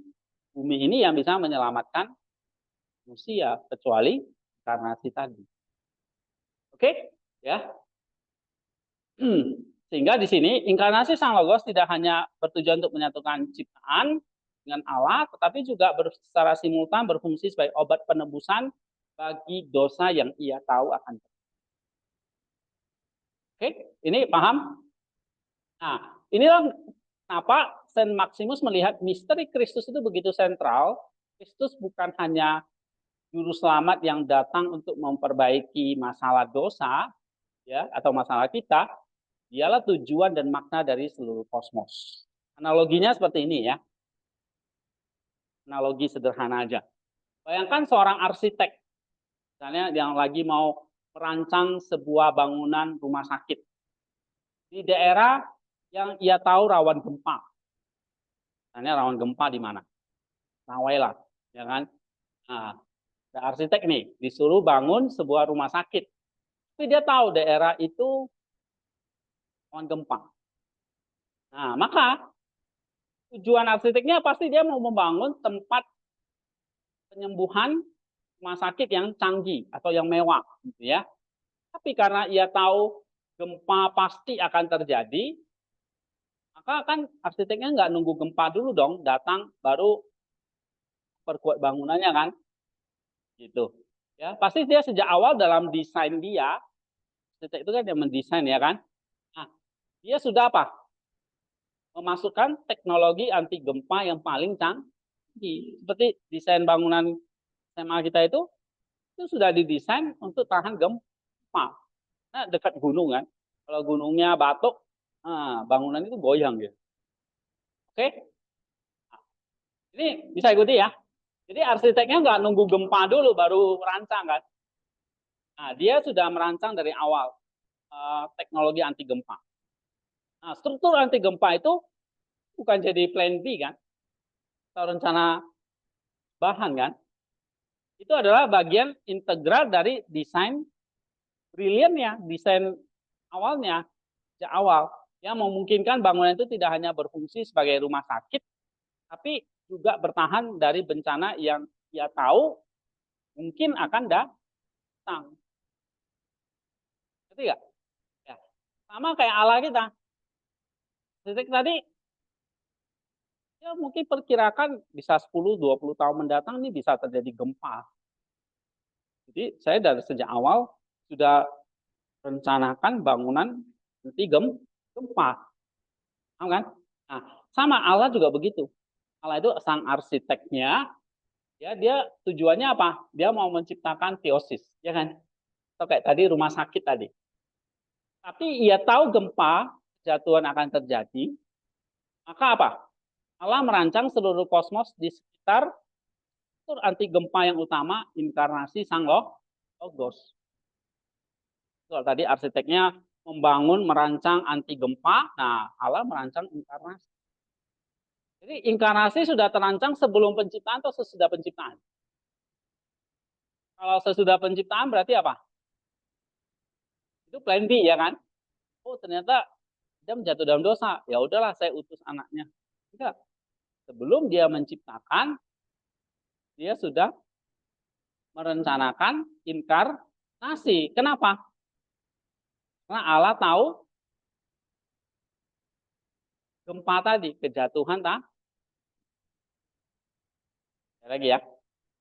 A: bumi ini yang bisa menyelamatkan manusia, kecuali inkarnasi tadi. Oke? Ya. Sehingga di sini inkarnasi Sang Logos tidak hanya bertujuan untuk menyatukan ciptaan dengan Allah, tetapi juga secara simultan berfungsi sebagai obat penebusan bagi dosa yang ia tahu akan terjadi. Oke, ini paham? Nah, inilah kenapa Saint Maximus melihat misteri Kristus itu begitu sentral. Kristus bukan hanya juru selamat yang datang untuk memperbaiki masalah dosa, ya, atau masalah kita, dialah tujuan dan makna dari seluruh kosmos. Analoginya seperti ini ya. Analogi sederhana aja. Bayangkan seorang arsitek, misalnya yang lagi mau merancang sebuah bangunan rumah sakit di daerah yang ia tahu rawan gempa. Misalnya rawan gempa di mana? Nawailah, ya kan? Nah, ada arsitek nih disuruh bangun sebuah rumah sakit, tapi dia tahu daerah itu rawan gempa. Nah, maka tujuan arsiteknya pasti dia mau membangun tempat penyembuhan rumah sakit yang canggih atau yang mewah, gitu ya. Tapi karena ia tahu gempa pasti akan terjadi, maka kan arsiteknya nggak nunggu gempa dulu dong, datang baru perkuat bangunannya kan, gitu. Ya, pasti dia sejak awal dalam desain dia, arsitek itu kan yang mendesain ya kan. Nah, dia sudah apa? Memasukkan teknologi anti gempa yang paling canggih. Seperti desain bangunan SMA kita itu sudah didesain untuk tahan gempa. Nah, dekat gunung kan. Kalau gunungnya batuk, nah, bangunan itu goyang gitu. Oke, ini bisa ikuti ya. Jadi arsiteknya nggak nunggu gempa dulu baru merancang kan. Nah, dia sudah merancang dari awal teknologi anti gempa. Nah, struktur anti gempa itu bukan jadi plan B kan, atau rencana bahan kan. Itu adalah bagian integral dari desain brilliantnya, desain awalnya, sejak awal. Yang memungkinkan bangunan itu tidak hanya berfungsi sebagai rumah sakit, tapi juga bertahan dari bencana yang dia tahu mungkin akan datang. Ngerti nggak? Ya. Sama kayak Allah kita. Titik tadi, ya mungkin perkirakan bisa 10-20 tahun mendatang ini bisa terjadi gempa. Jadi saya dari sejak awal sudah rencanakan bangunan anti gempa. Paham kan? Nah, sama Allah juga begitu. Allah itu sang arsiteknya, ya dia tujuannya apa? Dia mau menciptakan teosis, ya kan? Atau kayak tadi rumah sakit tadi. Tapi ia tahu gempa jatuhan akan terjadi, maka apa? Allah merancang seluruh kosmos di sekitar anti gempa yang utama inkarnasi sang logos. Kalau tadi arsiteknya membangun merancang anti gempa, nah Allah merancang inkarnasi. Jadi inkarnasi sudah terancang sebelum penciptaan atau sesudah penciptaan? Kalau sesudah penciptaan berarti apa? Itu plan B ya kan? Oh ternyata Adam jatuh dalam dosa. Ya udahlah saya utus anaknya. Enggak. Sebelum dia menciptakan, dia sudah merencanakan inkarnasi. Kenapa? Karena Allah tahu gempa tadi, kejatuhan tak? Lagi ya.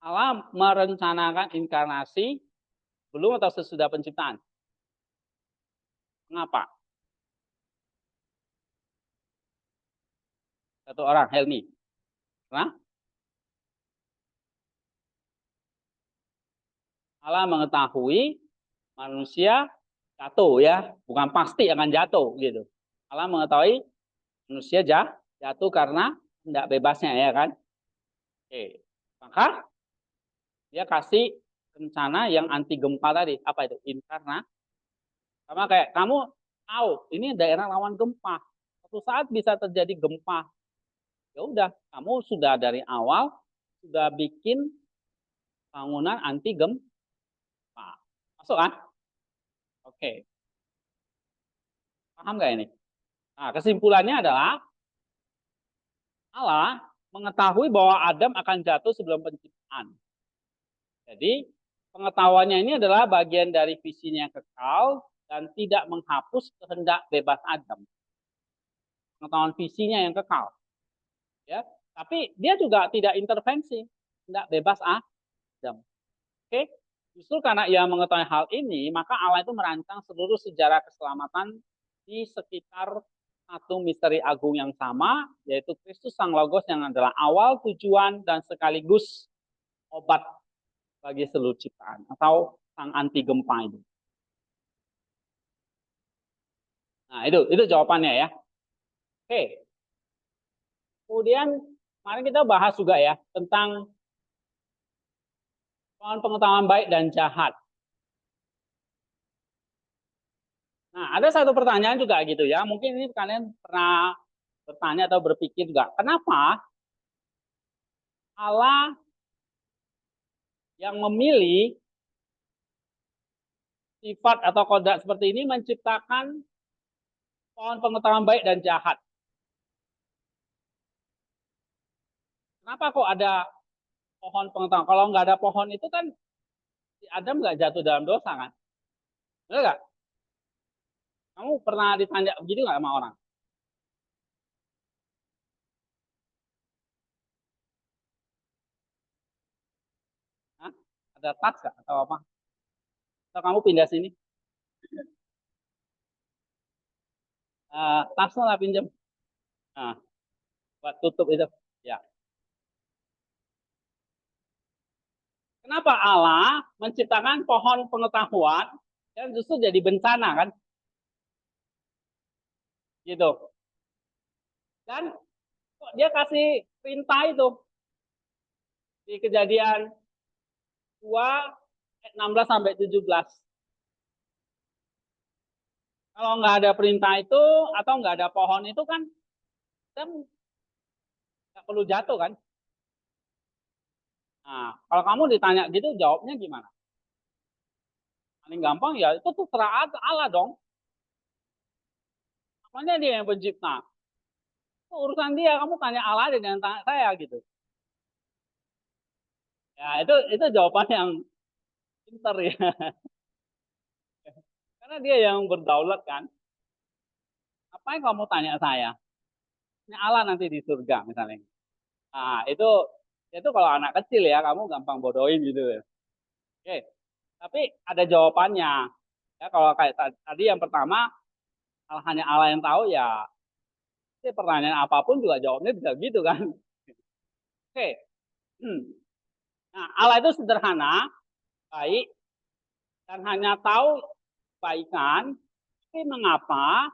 A: Allah merencanakan inkarnasi belum atau sesudah penciptaan. Mengapa? Satu orang, Helmi. Karena Allah mengetahui manusia jatuh ya, bukan pasti akan jatuh gitu. Allah mengetahui manusia jatuh karena tidak bebasnya ya kan. Oke. Maka dia kasih rencana yang anti gempa tadi. Apa itu? Inkarnasi. Sama kayak kamu tahu ini daerah rawan gempa. Suatu saat bisa terjadi gempa. Ya udah, kamu sudah dari awal sudah bikin bangunan anti gempa. Masuk kan? Oke. Paham nggak ini? Nah, kesimpulannya adalah Allah mengetahui bahwa Adam akan jatuh sebelum penciptaan. Jadi, pengetahuannya ini adalah bagian dari visinya yang kekal dan tidak menghapus kehendak bebas Adam. Pengetahuan visinya yang kekal. Ya, tapi dia juga tidak intervensi, tidak bebas Adam. Oke, justru karena ia mengetahui hal ini, maka Allah itu merancang seluruh sejarah keselamatan di sekitar satu misteri agung yang sama, yaitu Kristus Sang Logos yang adalah awal, tujuan, dan sekaligus obat bagi seluruh ciptaan, atau sang anti gempa itu. Nah, itu jawabannya ya. Oke. Kemudian mari kita bahas juga ya tentang pengetahuan baik dan jahat. Nah, ada satu pertanyaan juga gitu ya. Mungkin ini kalian pernah bertanya atau berpikir juga, kenapa Allah yang memilih sifat atau kodrat seperti ini menciptakan pohon pengetahuan baik dan jahat? Kenapa kok ada pohon pengetahuan? Kalau nggak ada pohon itu kan si Adam nggak jatuh dalam dosa kan? Benar nggak? Kamu pernah ditanya begitu nggak sama orang? Hah? Ada tas nggak atau apa? Atau kamu pindah sini? Tasnya lah pinjam. Nah, buat tutup itu. Ya. Kenapa Allah menciptakan pohon pengetahuan Dan justru jadi bencana kan, gitu. Dan kok dia kasih perintah itu di Kejadian 2 ayat 16 sampai 17. Kalau nggak ada perintah itu atau nggak ada pohon itu kan kita nggak perlu jatuh kan. Nah, kalau kamu ditanya gitu jawabnya gimana? Paling gampang ya itu tuh terserah Allah dong. Namanya dia yang pencipta. Itu urusan dia, kamu tanya Allah aja dengan tanya saya gitu. Ya itu jawaban yang pinter ya. Karena dia yang berdaulat kan. Apa yang kamu tanya saya? Ini Allah nanti di surga misalnya. Nah, itu kalau anak kecil ya, kamu gampang bodohin gitu ya. Oke. Tapi ada jawabannya. Ya, kalau kayak tadi yang pertama, hanya Allah yang tahu ya. Pertanyaan apapun juga jawabnya bisa gitu kan. Oke. Nah, Allah itu sederhana, baik, dan hanya tahu kebaikan. Tapi mengapa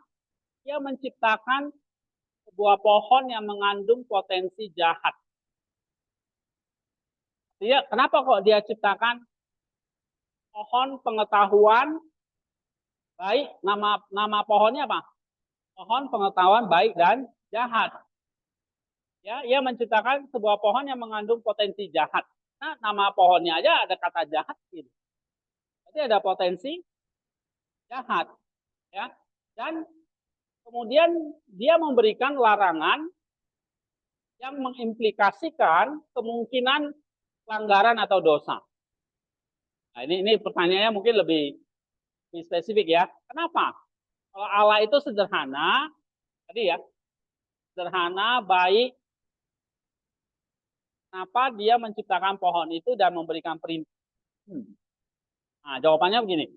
A: dia menciptakan sebuah pohon yang mengandung potensi jahat? Dia, kenapa kok dia ciptakan pohon pengetahuan baik? Nama pohonnya apa? Pohon pengetahuan baik dan jahat. Ya, ia menciptakan sebuah pohon yang mengandung potensi jahat. Nah, nama pohonnya aja ada kata jahat gitu. Jadi ada potensi jahat, ya. Dan kemudian dia memberikan larangan yang mengimplikasikan kemungkinan pelanggaran atau dosa. Nah, ini pertanyaannya mungkin lebih spesifik ya. Kenapa? Kalau Allah itu sederhana, tadi ya, sederhana, baik, kenapa dia menciptakan pohon itu dan memberikan perintah? Nah, jawabannya begini.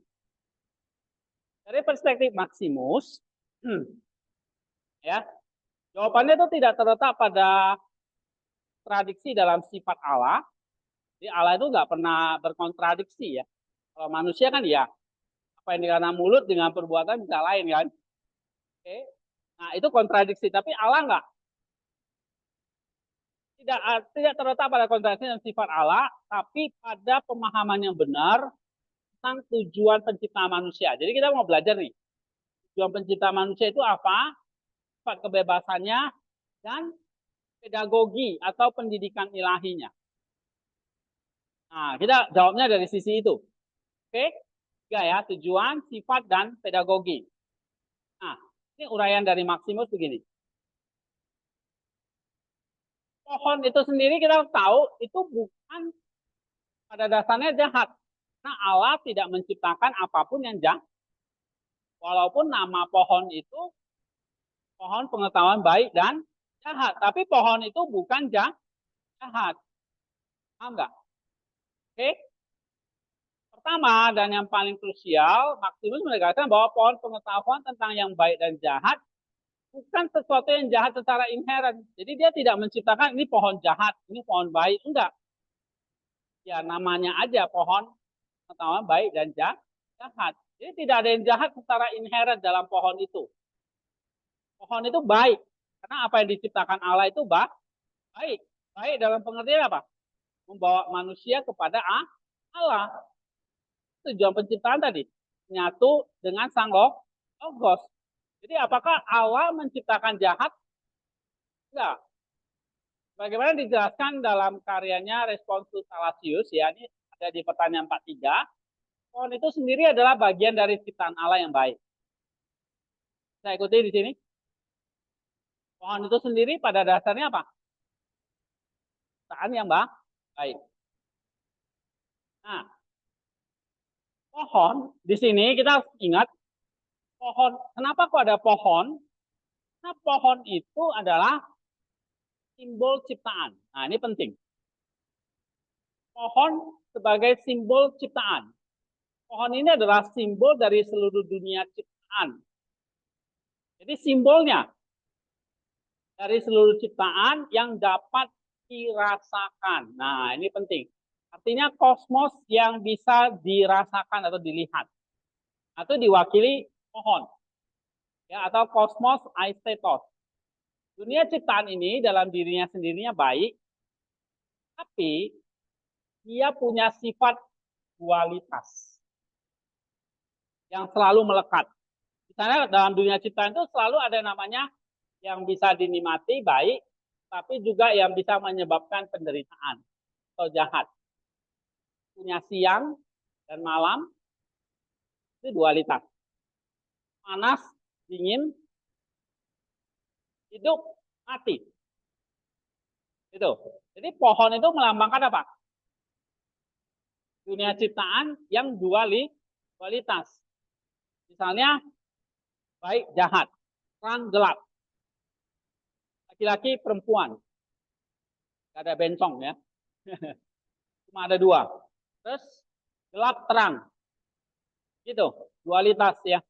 A: Dari perspektif Maximus, ya, jawabannya itu tidak terletak pada kontradiksi dalam sifat Allah. Jadi Allah itu nggak pernah berkontradiksi ya. Kalau manusia kan ya, apa yang dikatakan mulut dengan perbuatan bisa lain kan. Oke. Nah itu kontradiksi, tapi Allah nggak. Tidak terletak pada kontradiksi dan sifat Allah, tapi pada pemahaman yang benar tentang tujuan penciptaan manusia. Jadi kita mau belajar nih, tujuan penciptaan manusia itu apa, sifat kebebasannya, dan pedagogi atau pendidikan ilahinya. Nah, kita jawabnya dari sisi itu. Oke, tiga ya, tujuan, sifat, dan pedagogi. Nah, ini uraian dari Maximus begini. Pohon itu sendiri kita tahu itu bukan pada dasarnya jahat. Nah, Allah tidak menciptakan apapun yang jahat. Walaupun nama pohon itu pohon pengetahuan baik dan jahat. Tapi pohon itu bukan jahat. Paham nggak? Oke. Pertama dan yang paling krusial, Maximus menegaskan bahwa pohon pengetahuan tentang yang baik dan jahat bukan sesuatu yang jahat secara inherent. Jadi dia tidak menciptakan ini pohon jahat, ini pohon baik. Enggak. Ya namanya aja pohon pengetahuan baik dan jahat. Jadi tidak ada yang jahat secara inherent dalam pohon itu. Pohon itu baik. Karena apa yang diciptakan Allah itu baik. Baik dalam pengertian apa? Membawa manusia kepada Allah. Tujuan penciptaan tadi. Menyatu dengan sang Logos. Jadi apakah Allah menciptakan jahat? Enggak. Bagaimana dijelaskan dalam karyanya Respons to Salasius, ya ini ada di pertanyaan 43. Pohon itu sendiri adalah bagian dari ciptaan Allah yang baik. Saya ikuti di sini. Pohon itu sendiri pada dasarnya apa? Ciptaan yang baik. Nah, pohon di sini kita ingat pohon. Kenapa kok ada pohon? Nah, pohon itu adalah simbol ciptaan. Nah, ini penting. Pohon sebagai simbol ciptaan. Pohon ini adalah simbol dari seluruh dunia ciptaan. Jadi simbolnya dari seluruh ciptaan yang dapat dirasakan. Nah, ini penting. Artinya kosmos yang bisa dirasakan atau dilihat. Atau diwakili pohon. Ya, atau kosmos aistetos. Dunia ciptaan ini dalam dirinya sendirinya baik, tapi dia punya sifat dualitas yang selalu melekat. Misalnya dalam dunia ciptaan itu selalu ada namanya yang bisa dinikmati baik, tapi juga yang bisa menyebabkan penderitaan atau jahat. Punya siang dan malam, itu dualitas. Panas, dingin, hidup, mati. Itu. Jadi pohon itu melambangkan apa? Dunia ciptaan yang dualitas. Misalnya baik, jahat, terang, gelap, laki-laki, perempuan. Gak ada bencong ya. Cuma ada dua. Terus gelap, terang. Gitu, dualitas ya.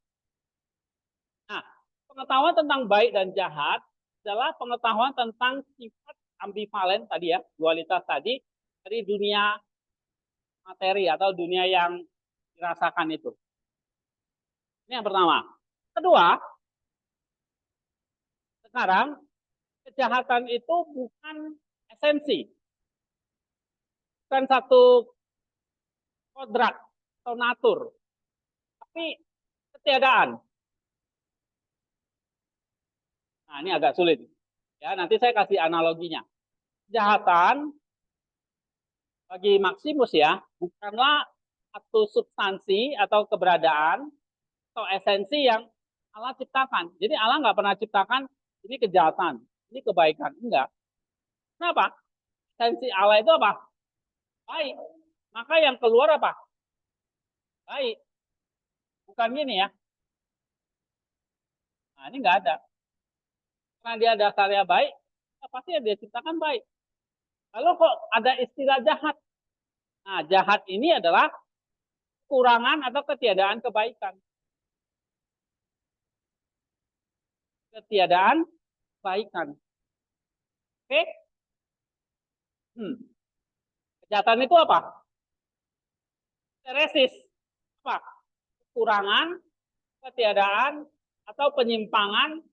A: Nah, pengetahuan tentang baik dan jahat adalah pengetahuan tentang sifat ambivalen tadi ya, dualitas tadi dari dunia materi atau dunia yang dirasakan itu. Ini yang pertama. Kedua, sekarang kejahatan itu bukan esensi, bukan satu kodrat atau natur, tapi ketiadaan. Nah, ini agak sulit. Ya, nanti saya kasih analoginya. Kejahatan bagi Maximus ya, bukanlah satu substansi atau keberadaan atau esensi yang Allah ciptakan. Jadi Allah nggak pernah ciptakan ini kejahatan, ini kebaikan. Enggak. Kenapa? Esensi Allah itu apa? Baik. Maka yang keluar apa? Baik. Bukan gini ya. Nah, ini nggak ada. Karena dia dasarnya baik, ya pasti yang dia ciptakan baik. Lalu kok ada istilah jahat? Nah, jahat ini adalah kekurangan atau ketiadaan kebaikan. Ketiadaan kebaikan. Oke? Kejahatan itu apa? Teresis. Apa? Kekurangan, ketiadaan, atau penyimpangan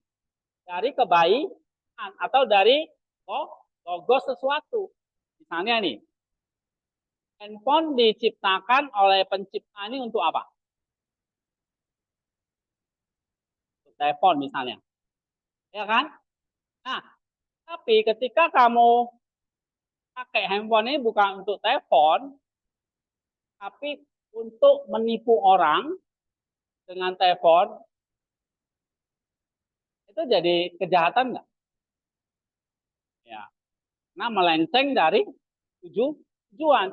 A: dari kebaikan atau dari logos sesuatu. Misalnya nih, handphone diciptakan oleh pencipta ini untuk apa? Untuk telepon misalnya. Ya kan? Nah, tapi ketika kamu pakai handphone ini bukan untuk telepon, tapi untuk menipu orang dengan telepon, itu jadi kejahatan nggak? Ya, nah melenceng dari tujuan.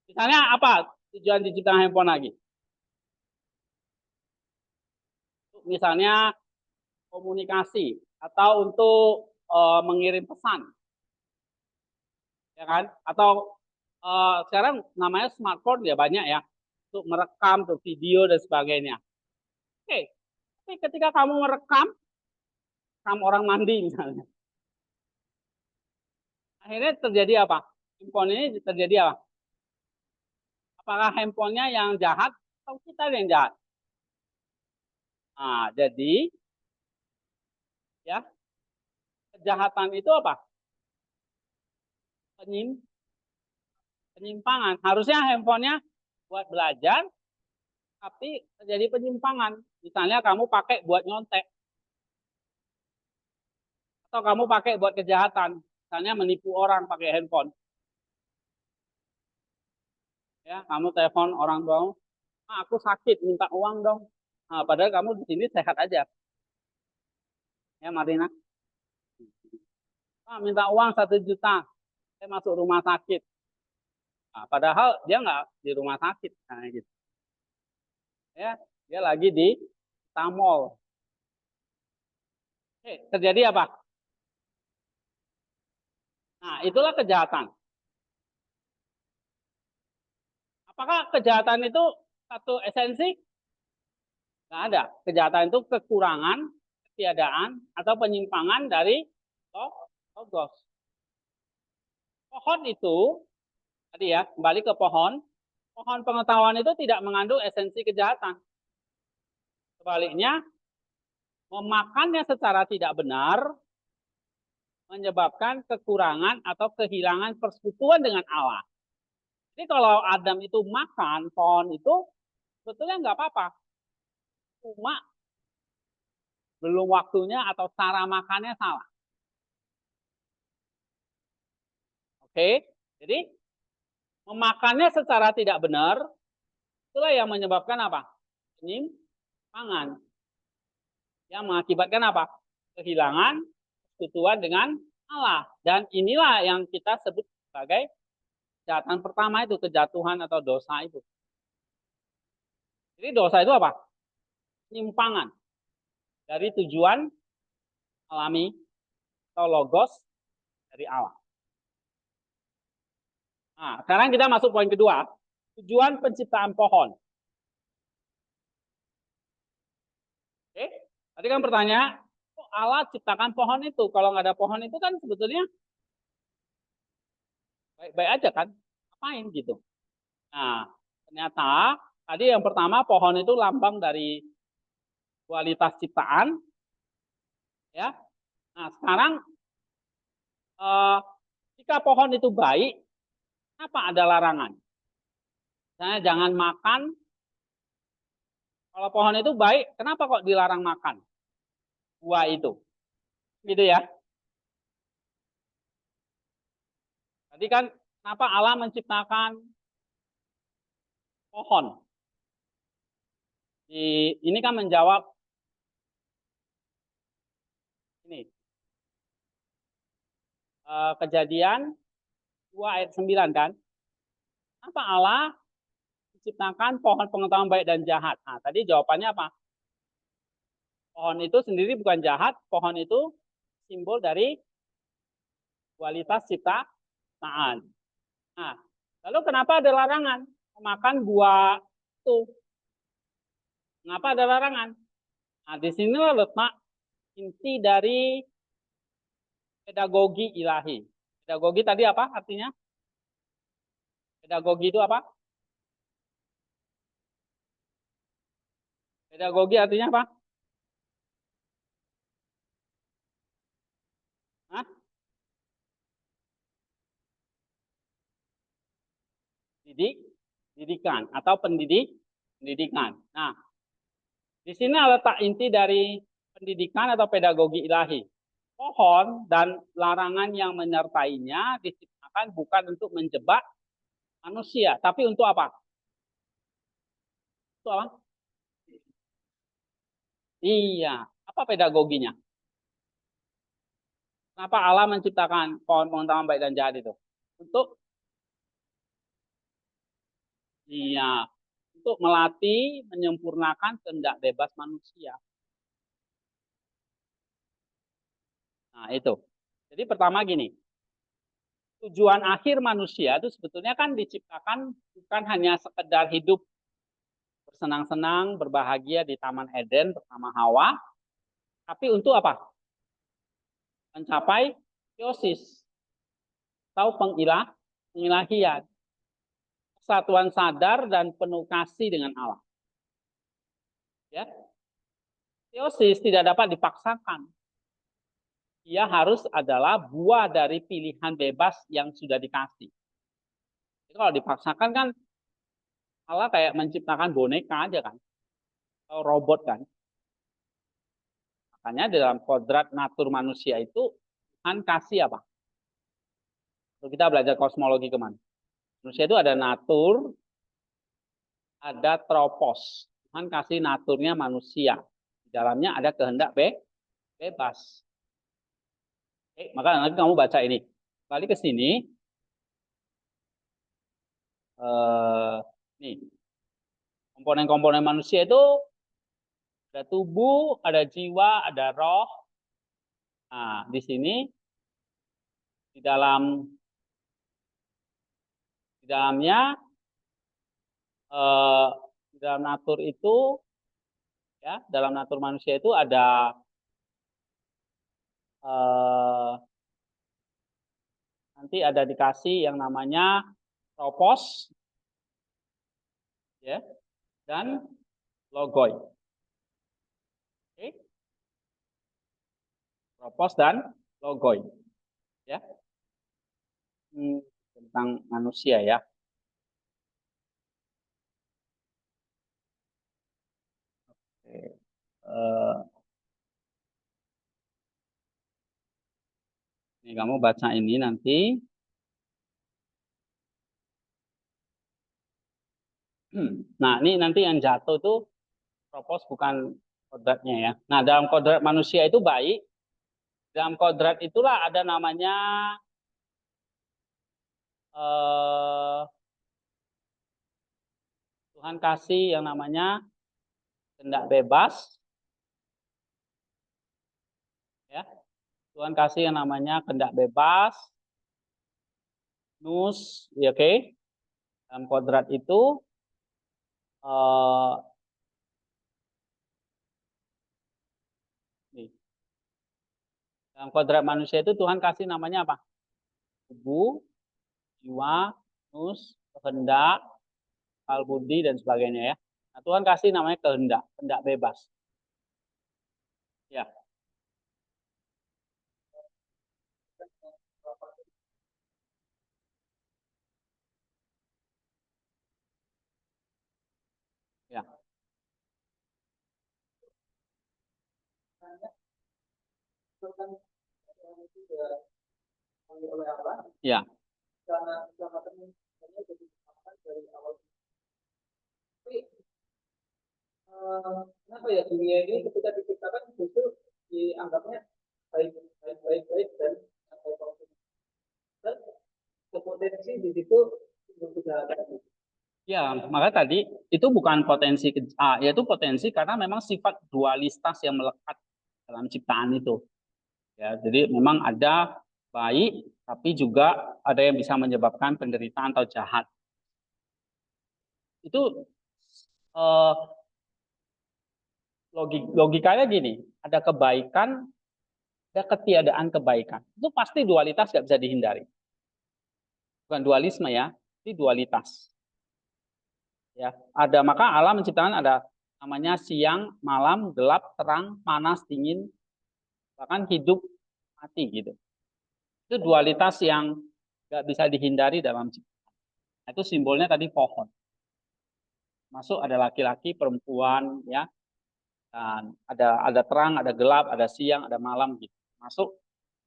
A: Misalnya apa tujuan diciptakan handphone lagi? Misalnya komunikasi atau untuk mengirim pesan, ya kan? Atau sekarang namanya smartphone ya banyak ya untuk merekam, untuk video dan sebagainya. Oke, tapi ketika kamu merekam orang mandi misalnya, akhirnya terjadi apa? Handphone ini terjadi apa? Apakah handphonenya yang jahat atau kita yang jahat? Nah, jadi ya kejahatan itu apa? Penyimpangan. Harusnya handphonenya buat belajar, tapi terjadi penyimpangan. Misalnya kamu pakai buat nyontek, atau kamu pakai buat kejahatan, misalnya menipu orang pakai handphone. Ya, kamu telepon orang dong, aku sakit, minta uang dong. Nah, padahal kamu di sini sehat aja. Ya, Marina. Minta uang 1 juta, saya masuk rumah sakit. Nah, padahal dia nggak di rumah sakit, nah, gitu. Ya, dia lagi di Tamol. Terjadi apa? Nah, itulah kejahatan. Apakah kejahatan itu satu esensi? Nggak ada. Kejahatan itu kekurangan, ketiadaan, atau penyimpangan dari logos. Pohon itu, tadi ya, kembali ke pohon. Pohon pengetahuan itu tidak mengandung esensi kejahatan. Sebaliknya, memakannya secara tidak benar menyebabkan kekurangan atau kehilangan persekutuan dengan Allah. Jadi kalau Adam itu makan pohon itu, sebetulnya nggak apa-apa. Cuma belum waktunya atau cara makannya salah. Oke, jadi memakannya secara tidak benar, itulah yang menyebabkan apa? Penyimpangan. Yang mengakibatkan apa? Kehilangan persekutuan dengan Allah. Dan inilah yang kita sebut sebagai kejahatan pertama itu, kejatuhan atau dosa itu. Jadi dosa itu apa? Penyimpangan dari tujuan alami atau logos dari Allah. Nah, sekarang kita masuk poin kedua. Tujuan penciptaan pohon. Oke, tadi kan pertanyaan, kok Allah ciptakan pohon itu? Kalau nggak ada pohon itu kan sebetulnya baik-baik aja kan? Ngapain gitu? Nah, ternyata tadi yang pertama pohon itu lambang dari kualitas ciptaan, ya. Nah, sekarang jika pohon itu baik, apa ada larangan? Misalnya jangan makan. Kalau pohon itu baik, kenapa kok dilarang makan buah itu? Gitu ya. Tadi kan kenapa Allah menciptakan pohon? Ini kan menjawab ini Kejadian 2 ayat 9 kan? Kenapa Allah menciptakan pohon pengetahuan baik dan jahat? Nah, tadi jawabannya apa? Pohon itu sendiri bukan jahat, pohon itu simbol dari kualitas ciptaan. Nah, lalu kenapa ada larangan memakan buah itu? Kenapa ada larangan? Nah, di sinilah letak inti dari pedagogi ilahi. Pedagogi tadi apa artinya? Pedagogi itu apa? Pedagogi artinya apa? Hah? Didikan atau pendidikan. Nah, di sini letak inti dari pendidikan atau pedagogi ilahi. Pohon dan larangan yang menyertainya diciptakan bukan untuk menjebak manusia, tapi untuk apa? Untuk apa? Iya, apa pedagoginya? Kenapa Allah menciptakan pohon pengetahuan baik dan jahat itu? Untuk iya, untuk melatih, menyempurnakan kehendak bebas manusia. Nah, itu. Jadi pertama gini, tujuan akhir manusia itu sebetulnya kan diciptakan bukan hanya sekedar hidup bersenang-senang, berbahagia di Taman Eden bersama Hawa, tapi untuk apa? Mencapai teosis atau pengilahian, kesatuan sadar dan penuh kasih dengan Allah. Ya, teosis tidak dapat dipaksakan. Ia harus adalah buah dari pilihan bebas yang sudah dikasih. Jadi kalau dipaksakan kan Allah kayak menciptakan boneka aja kan, atau robot kan. Makanya dalam kodrat natur manusia itu Tuhan kasih apa? Kalau kita belajar kosmologi kemana? Manusia itu ada natur, ada tropos. Tuhan kasih naturnya manusia. Di dalamnya ada kehendak bebas. Maka nanti kamu baca ini. Balik ke sini. Nih, komponen-komponen manusia itu ada tubuh, ada jiwa, ada roh. Nah, di sini di dalamnya di dalam natur itu ya, dalam natur manusia itu ada nanti ada dikasih yang namanya tropos ya dan logoi. tropos dan logoi. Ya. Tentang manusia ya. Oke. Ini kamu baca ini nanti. Nah, ini nanti yang jatuh itu tropos bukan kodratnya ya. Nah, dalam kodrat manusia itu baik. Dalam kodrat itulah ada namanya Tuhan kasih yang namanya kehendak bebas. Ya. Tuhan kasih yang namanya kehendak bebas. Nus, ya, oke. Dalam kodrat itu nih. Dalam kodrat manusia itu Tuhan kasih namanya apa? Tubuh, jiwa, nus, kehendak, akal budi dan sebagainya ya. Nah, Tuhan kasih namanya kehendak, kehendak bebas. Ya. Ya. Ya. Kenapa ya dunia ini ketika diciptakan justru dianggapnya baik baik baik baik dan potensi di situ kejahatan. Ya, maka tadi itu bukan potensi yaitu potensi karena memang sifat dualitas yang melekat dalam ciptaan itu. Ya, jadi memang ada baik tapi juga ada yang bisa menyebabkan penderitaan atau jahat. Itu logikanya gini, ada kebaikan, ada ketiadaan kebaikan. Itu pasti dualitas nggak bisa dihindari. Bukan dualisme ya, ini dualitas. Ya, ada maka alam menciptakan ada namanya siang, malam, gelap, terang, panas, dingin, bahkan hidup, mati gitu. Itu dualitas yang nggak bisa dihindari dalam ciptaan. Itu simbolnya tadi pohon. Masuk ada laki-laki, perempuan, ya, dan ada terang, ada gelap, ada siang, ada malam gitu. Masuk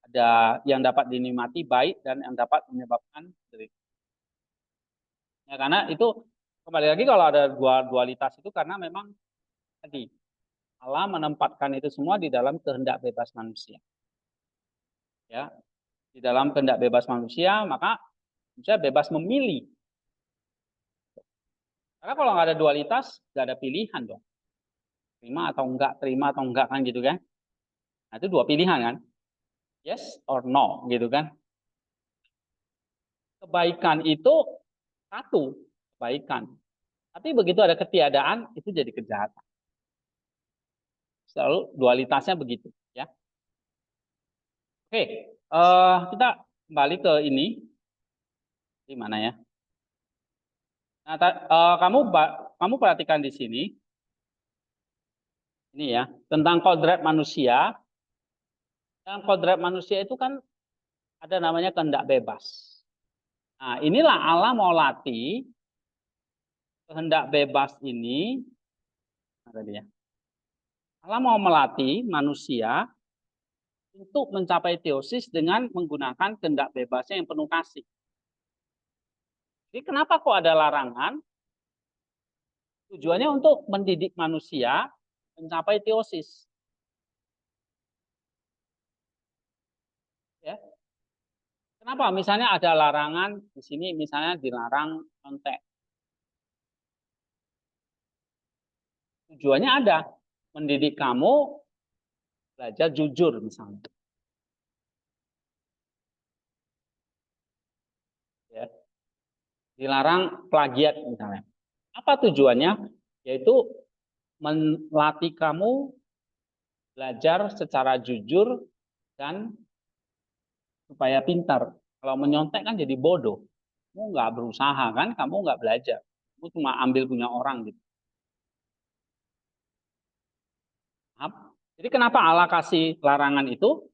A: ada yang dapat dinikmati baik dan yang dapat menyebabkan derita. Ya karena itu kembali lagi kalau ada dualitas itu karena memang tadi Allah menempatkan itu semua di dalam kehendak bebas manusia. Ya, di dalam kehendak bebas manusia maka manusia bebas memilih. Karena kalau nggak ada dualitas nggak ada pilihan dong. Terima atau enggak kan gitu kan? Nah, itu dua pilihan kan? Yes or no gitu kan? Kebaikan itu satu kebaikan. Tapi begitu ada ketiadaan itu jadi kejahatan. Selalu dualitasnya begitu ya. Oke, kita kembali ke ini di mana ya? Nah, kamu perhatikan di sini ini ya tentang kodrat manusia. Dalam kodrat manusia itu kan ada namanya kehendak bebas. Nah, inilah Allah mau latih kehendak bebas ini. Tadi ya. Allah mau melatih manusia untuk mencapai teosis dengan menggunakan kehendak bebasnya yang penuh kasih. Jadi kenapa kok ada larangan? Tujuannya untuk mendidik manusia mencapai teosis. Ya. Kenapa? Misalnya ada larangan di sini, misalnya dilarang nyontek. Tujuannya ada, mendidik kamu belajar jujur misalnya. Ya. Dilarang plagiat misalnya. Apa tujuannya? Yaitu melatih kamu belajar secara jujur dan supaya pintar. Kalau menyontek kan jadi bodoh. Kamu nggak berusaha kan, kamu nggak belajar. Kamu cuma ambil punya orang gitu. Jadi kenapa Allah kasih larangan itu?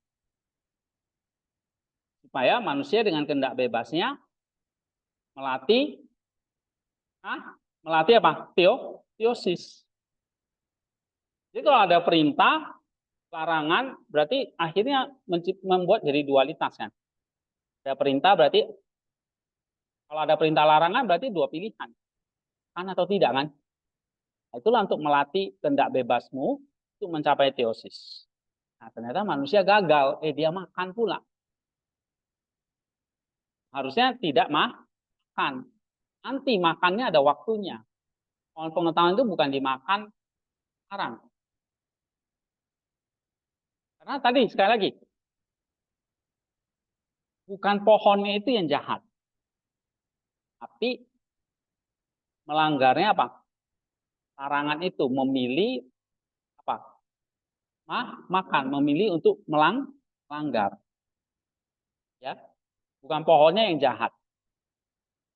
A: supaya manusia dengan kehendak bebasnya melatih apa? Teosis. Jadi kalau ada perintah, larangan, berarti akhirnya membuat jadi dualitas kan. Ada perintah berarti, kalau ada perintah larangan berarti dua pilihan. Kan atau tidak kan? Itulah untuk melatih kehendak bebasmu untuk mencapai teosis. Nah, ternyata manusia gagal. Dia makan pula. Harusnya tidak makan. Nanti makannya ada waktunya. Kalau pengetahuan itu bukan dimakan sekarang. Karena tadi sekali lagi, bukan pohonnya itu yang jahat. Tapi melanggarnya apa? Larangan itu memilih apa? Makan, memilih untuk melanggar. Ya, bukan pohonnya yang jahat.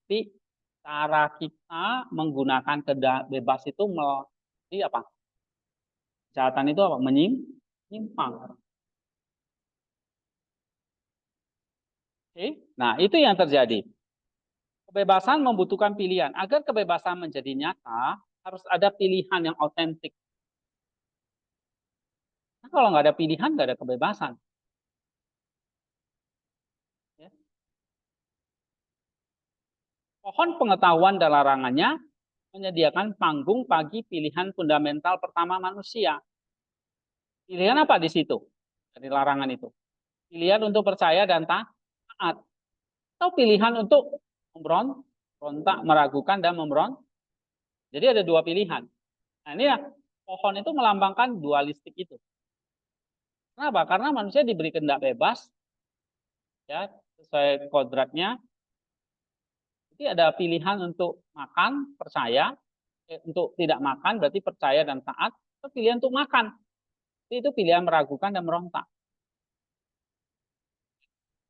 A: Tapi cara kita menggunakan kehendak bebas itu melalui apa? Kejahatan itu apa? Menyimpang. Oke? Nah, itu yang terjadi. Kebebasan membutuhkan pilihan. Agar kebebasan menjadi nyata, harus ada pilihan yang otentik. Nah, kalau nggak ada pilihan, nggak ada kebebasan. Ya. Pohon pengetahuan dan larangannya menyediakan panggung bagi pilihan fundamental pertama manusia. Pilihan apa di situ? Dari larangan itu. Pilihan untuk percaya dan taat. Atau pilihan untuk memberontak, meragukan, dan memberontak. Jadi ada dua pilihan. Nah ini ya, pohon itu melambangkan dualistik itu. Kenapa? Karena manusia diberi kehendak bebas, ya sesuai kodratnya. Jadi ada pilihan untuk makan, percaya, untuk tidak makan berarti percaya dan taat. Atau pilihan untuk makan, itu pilihan meragukan dan merontak.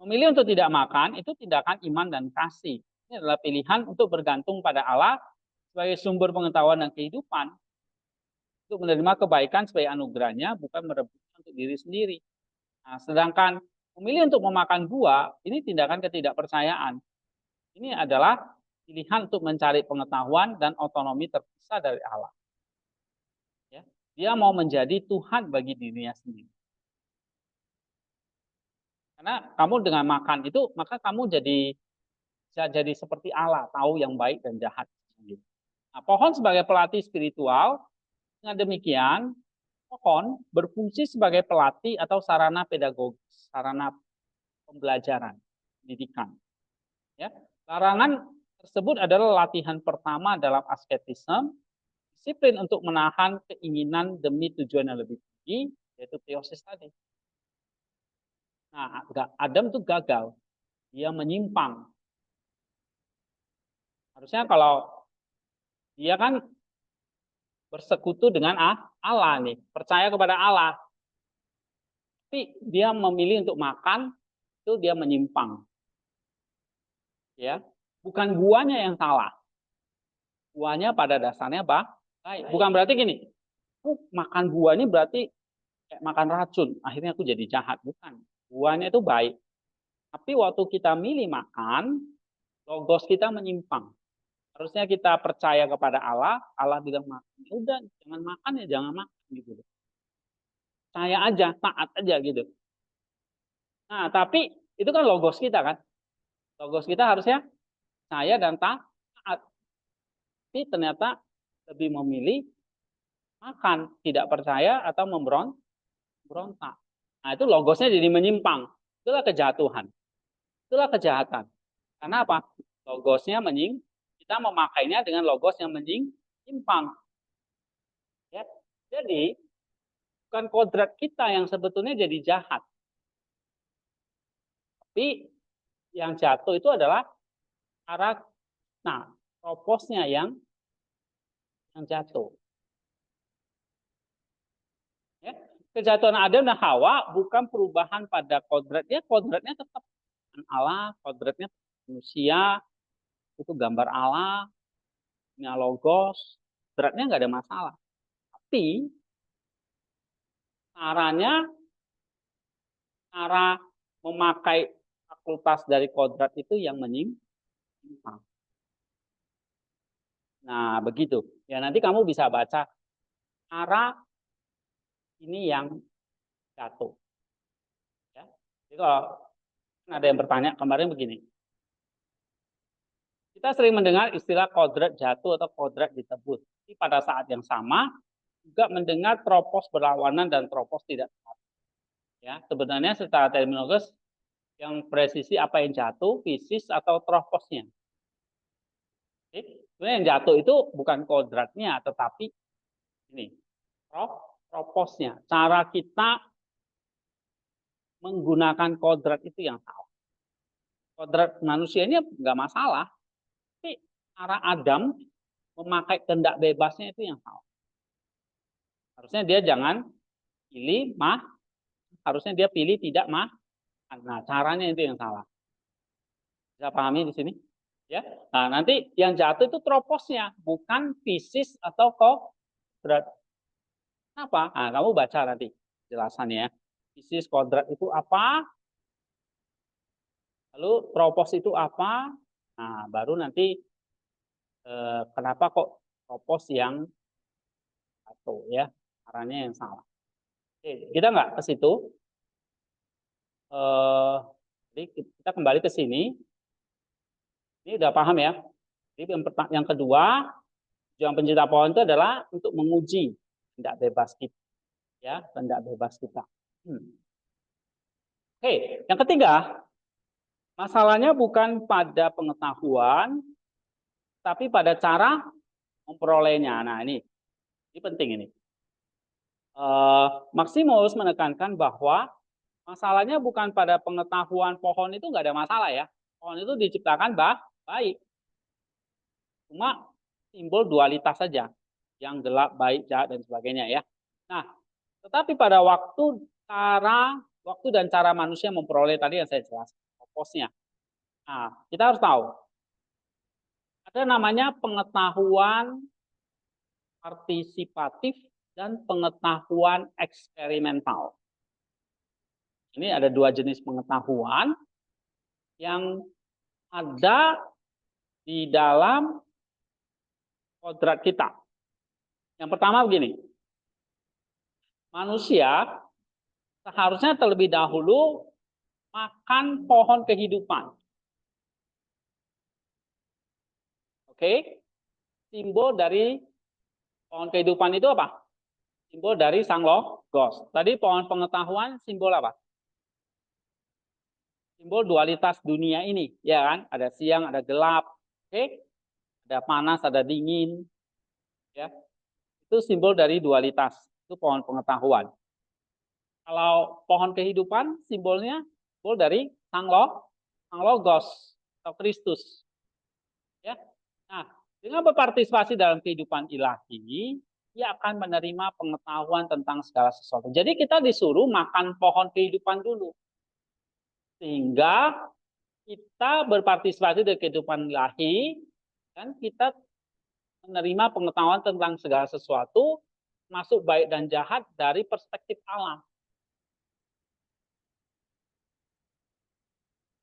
A: Memilih untuk tidak makan itu tindakan iman dan kasih. Ini adalah pilihan untuk bergantung pada Allah sebagai sumber pengetahuan dan kehidupan. Untuk menerima kebaikan sebagai anugerahnya, bukan merebutnya untuk diri sendiri. Nah, sedangkan memilih untuk memakan buah, ini tindakan ketidakpercayaan. Ini adalah pilihan untuk mencari pengetahuan dan otonomi terpisah dari Allah. Ya. Dia mau menjadi Tuhan bagi dirinya sendiri. Karena kamu dengan makan itu, maka kamu bisa jadi seperti Allah, tahu yang baik dan jahat. Nah, pohon sebagai pelatih spiritual, dengan demikian, pohon berfungsi sebagai pelatih atau sarana pedagogis, sarana pembelajaran, pendidikan. Ya. Larangan tersebut adalah latihan pertama dalam asketisme, disiplin untuk menahan keinginan demi tujuan yang lebih tinggi, yaitu teosis tadi. Nah, Adam itu gagal, dia menyimpang. Harusnya kalau dia kan bersekutu dengan Allah nih, percaya kepada Allah. Tapi dia memilih untuk makan, itu dia menyimpang. Ya, bukan guanya yang salah. Guanya pada dasarnya baik. Bukan berarti gini, makan gua ini berarti kayak makan racun, akhirnya aku jadi jahat. Bukan. Guanya itu baik. Tapi waktu kita milih makan, logos kita menyimpang. Harusnya kita percaya kepada Allah, Allah bilang makan. Udah, jangan makan ya jangan makan gitu. Percaya aja, taat aja gitu. Nah, tapi itu kan logos kita kan. Logos kita harusnya saya dan taat. Tapi ternyata lebih memilih makan, tidak percaya atau memberontak. Nah, itu logosnya jadi menyimpang. Itulah kejatuhan. Itulah kejahatan. Karena apa? Logosnya kita memakainya dengan logos yang menyimpang. Ya. Jadi, bukan kodrat kita yang sebetulnya jadi jahat. Tapi yang jatuh itu adalah proposnya yang jatuh. Ya. Kejatuhan Adam dan Hawa bukan perubahan pada kodratnya, kodratnya tetap Allah, kodratnya manusia, itu gambar Allah, logos, kodratnya nggak ada masalah. Tapi cara memakai fakultas dari kodrat itu yang menyimpang. Nah, begitu. Ya, nanti kamu bisa baca arah ini yang jatuh. Ya. Jadi kalau ada yang bertanya kemarin begini, kita sering mendengar istilah kodrat jatuh atau kodrat ditebus. Tapi pada saat yang sama juga mendengar tropos berlawanan dan tropos tidak tepat. Ya, sebenarnya secara terminologis yang presisi apa yang jatuh, fisis atau troposnya. Jadi, sebenarnya yang jatuh itu bukan kodratnya, tetapi ini troposnya. Cara kita menggunakan kodrat itu yang salah. Kodrat manusia ini nggak masalah, tapi cara Adam memakai kehendak bebasnya itu yang salah. Harusnya dia jangan pilih harusnya dia pilih tidak Nah, caranya itu yang salah. Bisa pahami di sini? Ya. Nah, nanti yang jatuh itu troposnya, bukan fisis atau kodrat. Kenapa? Nah, kamu baca nanti jelasannya. Fisis kodrat itu apa? Lalu tropos itu apa? Nah, baru nanti kenapa kok tropos yang satu ya, caranya yang salah. Oke, kita nggak ke situ. Jadi kita kembali ke sini. Ini udah paham ya. Jadi yang kedua, tujuan pencipta pohon itu adalah untuk menguji kehendak bebas kita, ya, kehendak bebas kita. Oke, yang ketiga, masalahnya bukan pada pengetahuan, tapi pada cara memperolehnya. Nah, ini penting ini. Maximus menekankan bahwa masalahnya bukan pada pengetahuan pohon itu nggak ada masalah ya. Pohon itu diciptakan baik. Cuma simbol dualitas saja. Yang gelap, baik, jahat, dan sebagainya ya. Nah, tetapi pada waktu dan cara manusia memperoleh tadi yang saya jelaskan. Fokusnya. Nah, kita harus tahu. Ada namanya pengetahuan partisipatif dan pengetahuan eksperimental. Ini ada dua jenis pengetahuan yang ada di dalam kodrat kita. Yang pertama begini, manusia seharusnya terlebih dahulu makan pohon kehidupan. Oke, simbol dari pohon kehidupan itu apa? Simbol dari sang logos. Tadi pohon pengetahuan simbol apa? Simbol dualitas dunia ini, ya kan? Ada siang, ada gelap, oke? Ada panas, ada dingin, ya. Itu simbol dari dualitas. Itu pohon pengetahuan. Kalau pohon kehidupan, simbolnya simbol dari sang logos atau Kristus, ya. Nah, dengan berpartisipasi dalam kehidupan ilahi, dia akan menerima pengetahuan tentang segala sesuatu. Jadi kita disuruh makan pohon kehidupan dulu. Sehingga kita berpartisipasi dari kehidupan ilahi, dan kita menerima pengetahuan tentang segala sesuatu, masuk baik dan jahat dari perspektif alam.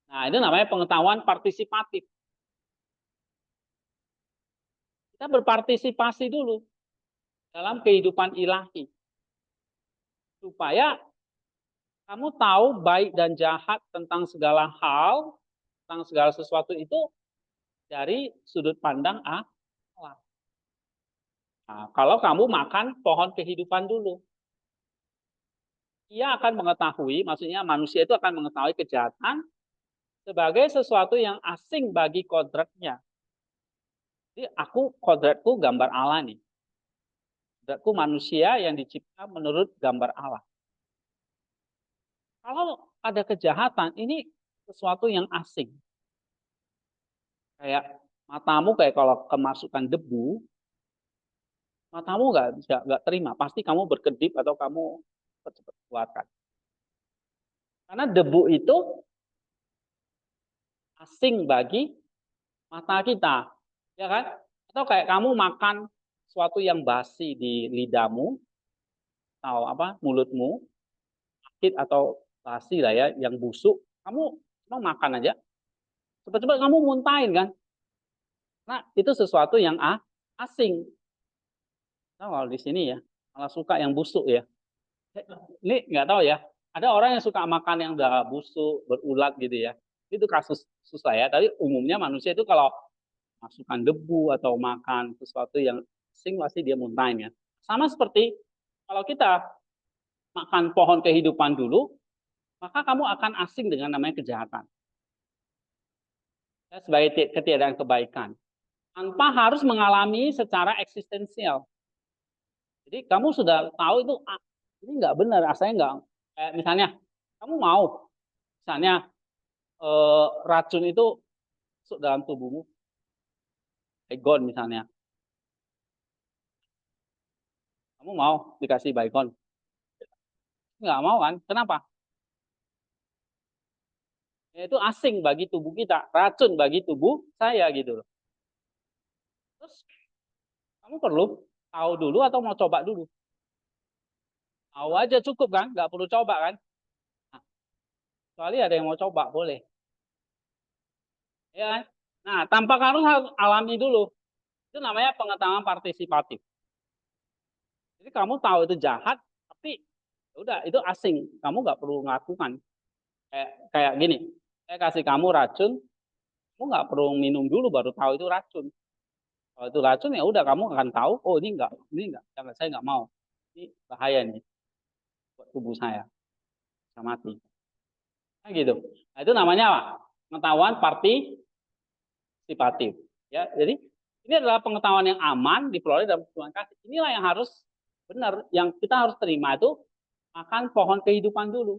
A: Nah, itu namanya pengetahuan partisipatif. Kita berpartisipasi dulu dalam kehidupan ilahi. Supaya kamu tahu baik dan jahat tentang segala hal, tentang segala sesuatu itu dari sudut pandang Allah. Nah, kalau kamu makan pohon kehidupan dulu, ia akan mengetahui, maksudnya manusia itu akan mengetahui kejahatan sebagai sesuatu yang asing bagi kodratnya. Jadi kodratku gambar Allah nih. Kodratku manusia yang dicipta menurut gambar Allah. Kalau ada kejahatan, ini sesuatu yang asing. Kayak matamu kayak kalau kemasukan debu, matamu nggak terima. Pasti kamu berkedip atau kamu cepat keluarkan. Karena debu itu asing bagi mata kita, ya kan? Atau kayak kamu makan sesuatu yang basi di lidahmu atau mulutmu, sakit atau basi lah ya, yang busuk, kamu Cuma makan aja. Cepat-cepat kamu muntahin kan. Nah, itu sesuatu yang asing. Nah, kalau di sini ya, malah suka yang busuk ya. Ini nggak tahu ya. Ada orang yang suka makan yang udah busuk, berulat gitu ya. Itu kasus susah ya. Tapi umumnya manusia itu kalau masukkan debu atau makan sesuatu yang asing pasti dia muntahin ya. Sama seperti kalau kita makan pohon kehidupan dulu, maka kamu akan asing dengan namanya kejahatan. Ya, sebagai ketiadaan kebaikan. Tanpa harus mengalami secara eksistensial. Jadi kamu sudah tahu itu ini nggak benar, asalnya nggak. Kayak misalnya, kamu mau, misalnya racun itu masuk dalam tubuhmu, baygon misalnya. Kamu mau dikasih baygon? Nggak mau kan? Kenapa? Ya, itu asing bagi tubuh kita, racun bagi tubuh saya gitu loh. Terus kamu perlu tahu dulu atau mau coba dulu? Tahu aja cukup kan? Nggak perlu coba kan? Nah, kecuali ada yang mau coba, boleh. Ya kan? Nah, tanpa harus alami dulu. Itu namanya pengetahuan partisipatif. Jadi kamu tahu itu jahat, tapi ya udah itu asing. Kamu nggak perlu melakukan. Kayak gini, saya kasih kamu racun, kamu nggak perlu minum dulu baru tahu itu racun. Kalau itu racun ya udah kamu akan tahu, oh ini enggak, jangan saya nggak mau. Ini bahaya nih buat tubuh saya, bisa mati. Nah, gitu. Nah, itu namanya apa? Pengetahuan partisipatif. Ya, jadi ini adalah pengetahuan yang aman diperoleh dalam Tuhan kasih. Inilah yang harus benar, yang kita harus terima itu makan pohon kehidupan dulu.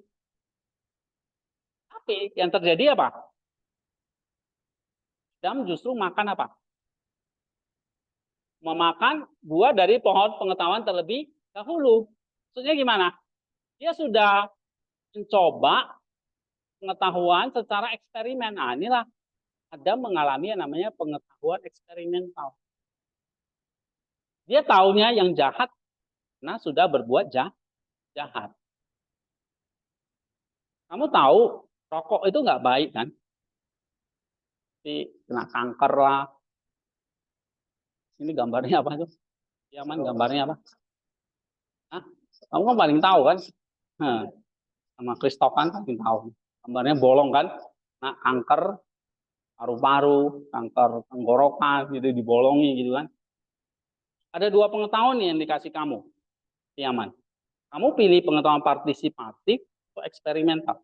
A: Tapi yang terjadi apa? Adam justru makan apa? Memakan buah dari pohon pengetahuan terlebih dahulu. Maksudnya gimana? Dia sudah mencoba pengetahuan secara eksperimen. Nah, inilah Adam mengalami yang namanya pengetahuan eksperimental. Dia taunya yang jahat karena sudah berbuat jahat. Kamu tahu rokok itu nggak baik kan? Kena kanker lah. Ini gambarnya apa tuh? Yaman gambarnya apa? Hah? Kamu kan paling tahu kan? Nah, sama Kristokan kan paling tahu. Gambarnya bolong kan? Nah, kanker paru-paru, kanker tenggorokan gitu dibolongi gitu kan. Ada dua pengetahuan nih yang dikasih kamu, Yaman. Kamu pilih pengetahuan partisipatif atau eksperimental.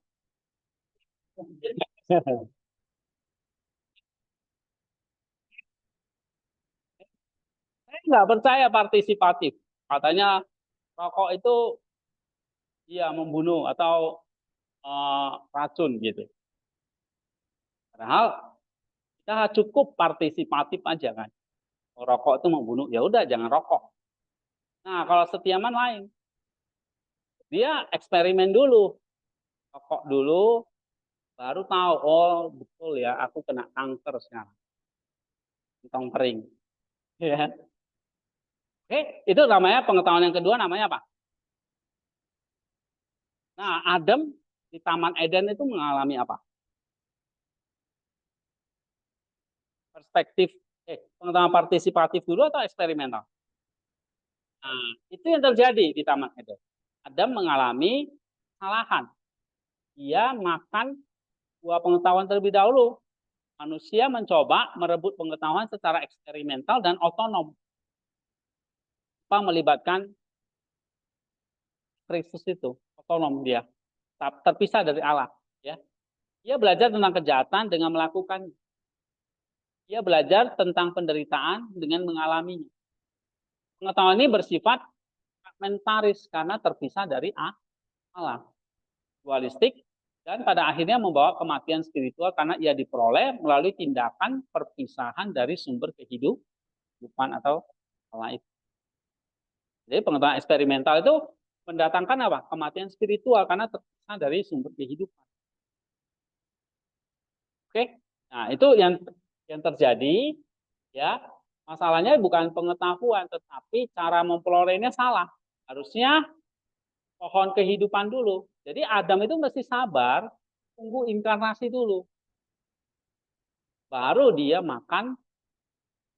A: Saya nggak percaya partisipatif. Katanya rokok itu ya membunuh atau racun gitu. Padahal kita cukup partisipatif aja kan. Rokok itu membunuh, ya udah jangan rokok. Nah, kalau Setiaman lain. Dia eksperimen dulu. Rokok dulu, baru tahu, oh betul ya, aku kena kanker sekarang. Kantong kering. Ya. Oke, itu namanya pengetahuan yang kedua namanya apa? Nah, Adam di Taman Eden itu mengalami apa? Perspektif, pengetahuan partisipatif dulu atau eksperimental? Nah, itu yang terjadi di Taman Eden. Adam mengalami kesalahan. Dia makan buah pengetahuan terlebih dahulu. Manusia mencoba merebut pengetahuan secara eksperimental dan otonom. Apa melibatkan Kristus itu, otonom dia, terpisah dari Allah. Ya, dia belajar tentang kejahatan dengan melakukan. Dia belajar tentang penderitaan dengan mengalaminya. Pengetahuan ini bersifat fragmentaris karena terpisah dari Allah, dualistik, dan pada akhirnya membawa kematian spiritual karena ia diperoleh melalui tindakan perpisahan dari sumber kehidupan atau Allah itu. Jadi pengetahuan eksperimental itu mendatangkan apa? Kematian spiritual karena terpisah dari sumber kehidupan. Oke, nah itu yang terjadi ya. Masalahnya bukan pengetahuan, tetapi cara memperolehnya salah. Harusnya pohon kehidupan dulu. Jadi Adam itu mesti sabar tunggu inkarnasi dulu. Baru dia makan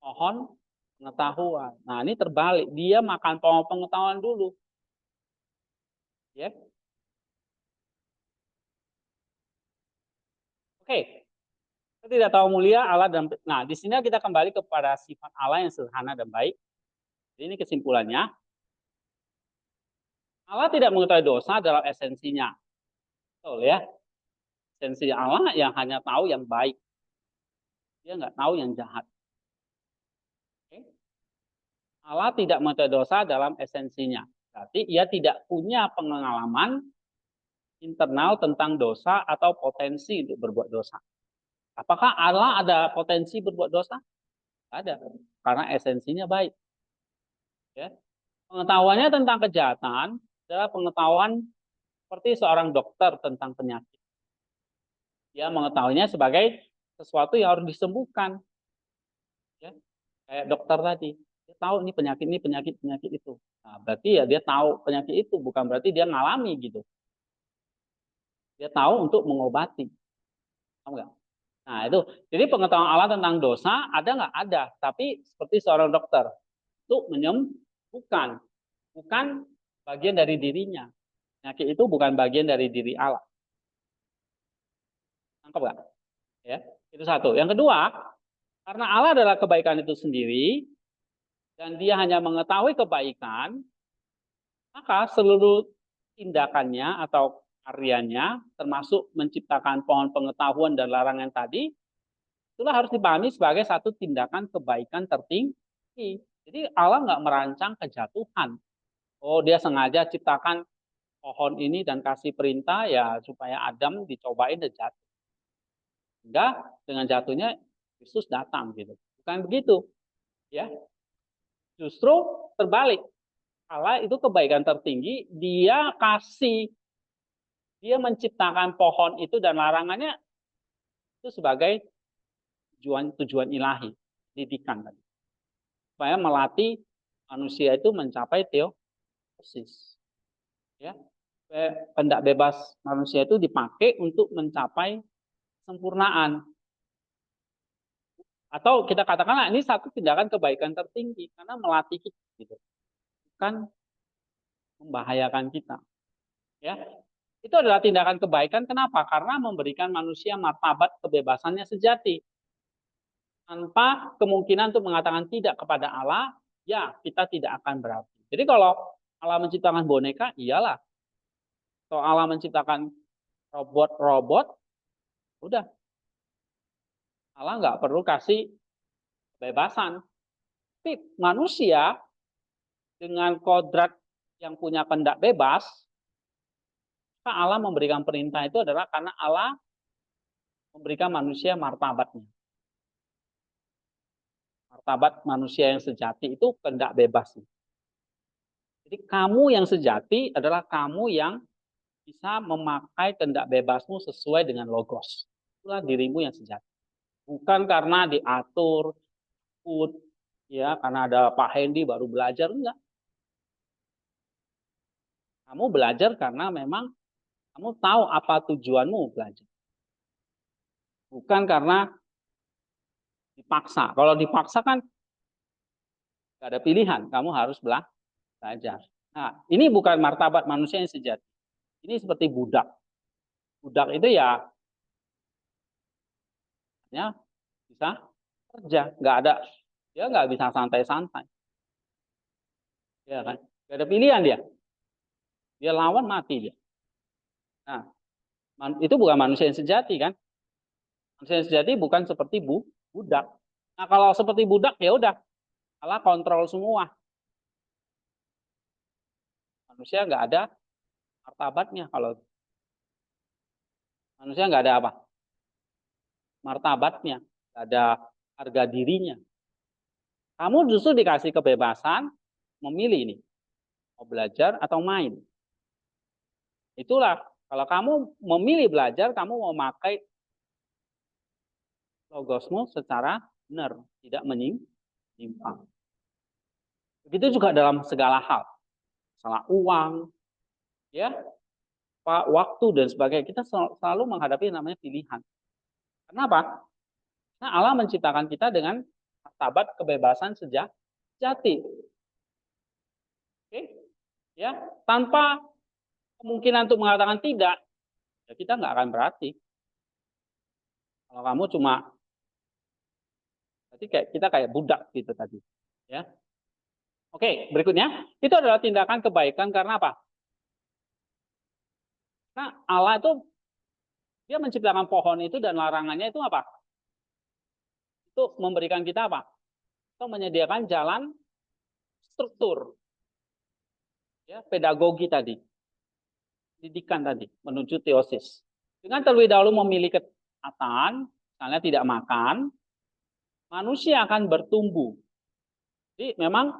A: pohon pengetahuan. Nah, ini terbalik. Dia makan pohon pengetahuan dulu. Ya. Oke. Kita tidak tahu mulia Allah dan nah, di sini kita kembali kepada sifat Allah yang sederhana dan baik. Jadi ini kesimpulannya. Allah tidak mengetahui dosa dalam esensinya. Betul ya. Esensi Allah yang hanya tahu yang baik. Dia nggak tahu yang jahat. Oke. Allah tidak mengetahui dosa dalam esensinya. Berarti ia tidak punya pengalaman internal tentang dosa atau potensi untuk berbuat dosa. Apakah Allah ada potensi berbuat dosa? Ada, karena esensinya baik. Ya. Pengetahuannya tentang kejahatan adalah pengetahuan seperti seorang dokter tentang penyakit. Dia mengetahuinya sebagai sesuatu yang harus disembuhkan. Ya. Kayak dokter tadi, dia tahu ini penyakit itu. Nah, berarti ya dia tahu penyakit itu, bukan berarti dia ngalami gitu. Dia tahu untuk mengobati. Tahu nggak? Nah, itu. Jadi pengetahuan Allah tentang dosa ada nggak? Ada. Tapi seperti seorang dokter, untuk menyembuhkan. Bukan bagian dari dirinya. Penyakit itu bukan bagian dari diri Allah. Tangkap nggak? Ya, itu satu. Yang kedua, karena Allah adalah kebaikan itu sendiri, dan dia hanya mengetahui kebaikan, maka seluruh tindakannya atau karyanya, termasuk menciptakan pohon pengetahuan dan larangan tadi, itulah harus dipahami sebagai satu tindakan kebaikan tertinggi. Jadi Allah nggak merancang kejatuhan. Oh, dia sengaja ciptakan pohon ini dan kasih perintah ya supaya Adam dicobain dan jatuh. Sehingga dengan jatuhnya Yesus datang gitu. Bukan begitu, ya. Justru terbalik. Allah itu kebaikan tertinggi, dia menciptakan pohon itu dan larangannya itu sebagai tujuan ilahi, didikan tadi. Supaya melatih manusia itu mencapai teosis. Ya. Kehendak bebas manusia itu dipakai untuk mencapai kesempurnaan. Atau kita katakanlah ini satu tindakan kebaikan tertinggi karena melatih kita gitu. Bukan membahayakan kita. Ya. Itu adalah tindakan kebaikan. Kenapa? Karena memberikan manusia martabat kebebasannya sejati. Tanpa kemungkinan untuk mengatakan tidak kepada Allah, ya kita tidak akan berapi. Jadi kalau Allah menciptakan boneka, iyalah. Kalau Allah menciptakan robot-robot, udah. Allah nggak perlu kasih kebebasan. Tapi manusia dengan kodrat yang punya kehendak bebas, Allah memberikan perintah itu adalah karena Allah memberikan manusia martabatnya. Martabat manusia yang sejati itu kehendak bebas. Jadi kamu yang sejati adalah kamu yang bisa memakai kehendak bebasmu sesuai dengan logos. Itulah dirimu yang sejati. Bukan karena diatur, ya karena ada Pak Hendy baru belajar, enggak. Kamu belajar karena memang kamu tahu apa tujuanmu belajar. Bukan karena dipaksa. Kalau dipaksa kan nggak ada pilihan, kamu harus belajar. Nah, ini bukan martabat manusia yang sejati. Ini seperti budak. Budak itu ya bisa kerja, nggak ada, dia nggak bisa santai-santai. Ya kan? Nggak ada pilihan dia. Dia lawan mati dia. Nah, itu bukan manusia yang sejati kan? Manusia yang sejati bukan seperti budak. Nah, kalau seperti budak ya udah, Allah kontrol semua. Manusia nggak ada martabatnya kalau manusia nggak ada apa? Martabatnya, nggak ada harga dirinya. Kamu justru dikasih kebebasan memilih ini, mau belajar atau main. Itulah kalau kamu memilih belajar, kamu mau memakai logosmu secara benar, tidak menyimpang. Begitu juga dalam segala hal, masalah uang, ya, waktu dan sebagainya. Kita selalu menghadapi namanya pilihan. Kenapa? Nah, Allah menciptakan kita dengan martabat kebebasan sejati. Oke? Ya, tanpa kemungkinan untuk mengatakan tidak, ya kita nggak akan berarti. Kalau kamu cuma, berarti kita kayak budak gitu tadi. Ya. Oke, berikutnya itu adalah tindakan kebaikan karena apa? Nah, Allah itu dia menciptakan pohon itu dan larangannya itu apa? Itu memberikan kita apa? Itu menyediakan jalan struktur, ya, pedagogi tadi, didikan tadi menuju teosis. Dengan terlebih dahulu memilih ketaatan, misalnya tidak makan, manusia akan bertumbuh. Jadi memang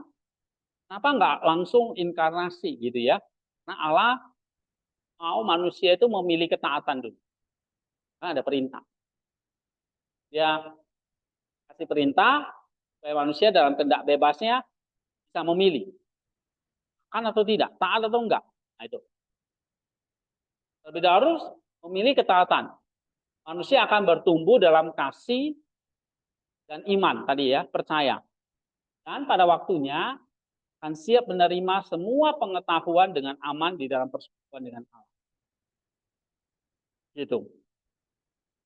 A: kenapa nggak langsung inkarnasi gitu ya? Nah, Allah mau manusia itu memilih ketaatan dulu. Nah, ada perintah. Dia kasih perintah supaya manusia dalam kehendak bebasnya bisa memilih. Kan atau tidak, taat atau enggak. Nah itu. Terlebih dahulu memilih ketaatan. Manusia akan bertumbuh dalam kasih dan iman tadi ya, percaya. Dan pada waktunya akan siap menerima semua pengetahuan dengan aman di dalam persekutuan dengan Allah. Gitu.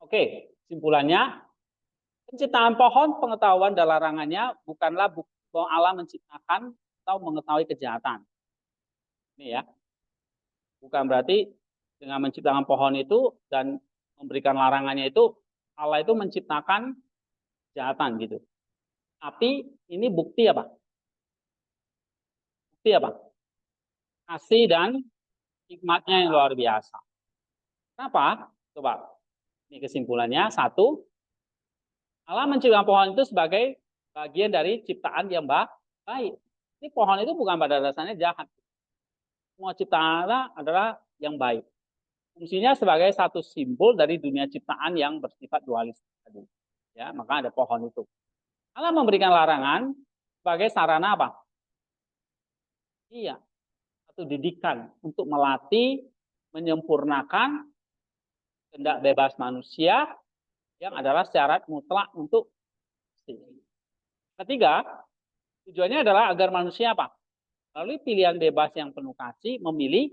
A: Oke, kesimpulannya, penciptaan pohon, pengetahuan dan larangannya bukanlah bukti bahwa Allah menciptakan atau mengetahui kejahatan. Ini ya, bukan berarti dengan menciptakan pohon itu dan memberikan larangannya itu Allah itu menciptakan kejahatan gitu. Tapi ini bukti apa? Bukti apa? Kasih dan hikmatnya yang luar biasa. Kenapa? Coba. Ini kesimpulannya. Satu, Allah menciptakan pohon itu sebagai bagian dari ciptaan yang baik. Ini pohon itu bukan pada dasarnya jahat. Semua ciptaan Allah adalah yang baik. Fungsinya sebagai satu simbol dari dunia ciptaan yang bersifat dualis tadi. Ya, maka ada pohon itu. Allah memberikan larangan sebagai sarana apa? Iya, satu didikan untuk melatih, menyempurnakan kehendak bebas manusia yang adalah syarat mutlak untuk. Ketiga, tujuannya adalah agar manusia apa? Melalui pilihan bebas yang penuh kasih, memilih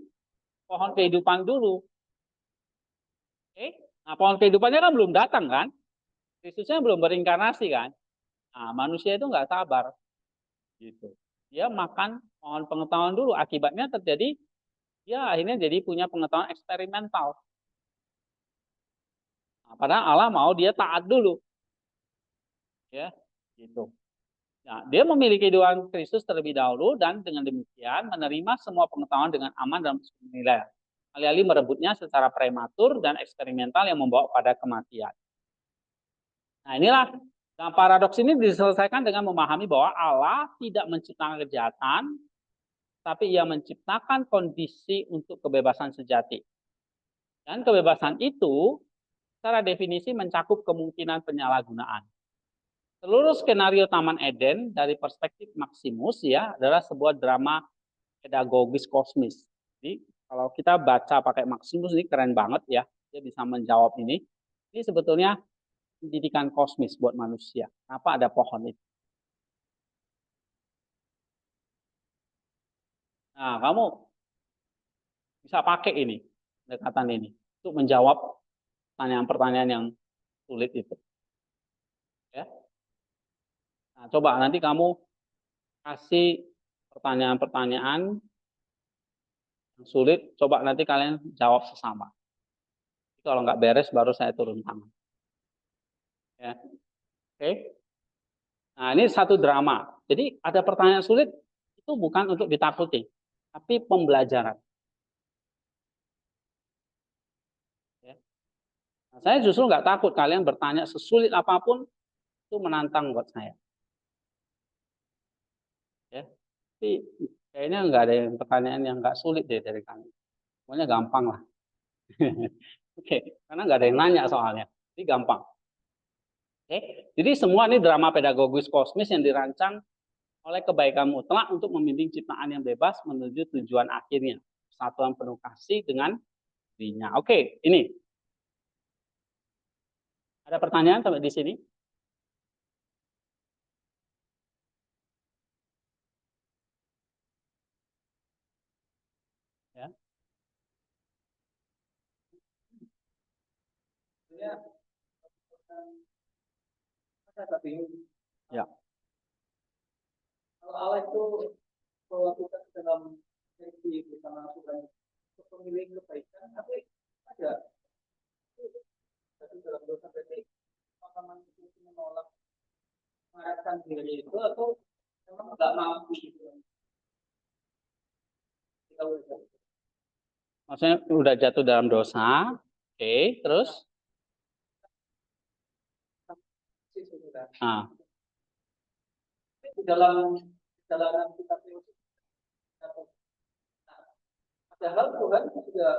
A: pohon kehidupan dulu. Oke? Nah, pohon kehidupannya kan belum datang kan? Kristusnya belum berinkarnasi kan? Nah, manusia itu nggak sabar. Gitu. Dia makan pohon pengetahuan dulu. Akibatnya terjadi, dia akhirnya jadi punya pengetahuan eksperimental. Nah, padahal Allah mau dia taat dulu. Ya, gitu. Nah, dia memiliki kehidupan Kristus terlebih dahulu dan dengan demikian menerima semua pengetahuan dengan aman dan nilai. Alih-alih merebutnya secara prematur dan eksperimental yang membawa pada kematian. Nah, inilah nah, paradoks ini diselesaikan dengan memahami bahwa Allah tidak menciptakan kejahatan, tapi ia menciptakan kondisi untuk kebebasan sejati. Dan kebebasan itu secara definisi mencakup kemungkinan penyalahgunaan. Seluruh skenario Taman Eden dari perspektif Maximus ya adalah sebuah drama pedagogis kosmis. Jadi kalau kita baca pakai Maximus ini keren banget ya, dia bisa menjawab ini. Ini sebetulnya pendidikan kosmis buat manusia. Kenapa ada pohon itu? Nah, kamu bisa pakai ini pendekatan ini untuk menjawab pertanyaan-pertanyaan yang sulit itu. Ya. Nah, coba nanti kamu kasih pertanyaan-pertanyaan yang sulit, coba nanti kalian jawab sesama. Kalau nggak beres, baru saya turun tangan. Ya. Oke. Nah, ini satu drama. Jadi ada pertanyaan sulit, itu bukan untuk ditakuti, tapi pembelajaran. Ya. Nah, saya justru nggak takut kalian bertanya sesulit apapun, itu menantang buat saya. Ya. Tapi kayaknya nggak ada yang pertanyaan yang nggak sulit deh dari kalian. Pokoknya gampang lah. Oke, karena nggak ada yang nanya soalnya. Jadi gampang. Oke, jadi semua ini drama pedagogis kosmis yang dirancang oleh kebaikan mutlak untuk membimbing ciptaan yang bebas menuju tujuan akhirnya. Persatuan penuh kasih dengan dirinya. Oke, ini. Ada pertanyaan sampai di sini? Ya. Ya.
B: Kalau Allah itu kalau kita dalam sesi bersama Tuhan pemilih kebaikan, tapi ada dalam dosa berarti pemahaman itu menolak mengarahkan diri itu atau memang nggak mampu gitu. Kita udah
A: Maksudnya udah jatuh dalam dosa. Oke, terus? Ah.
B: di dalam kita teologi, padahal Tuhan sudah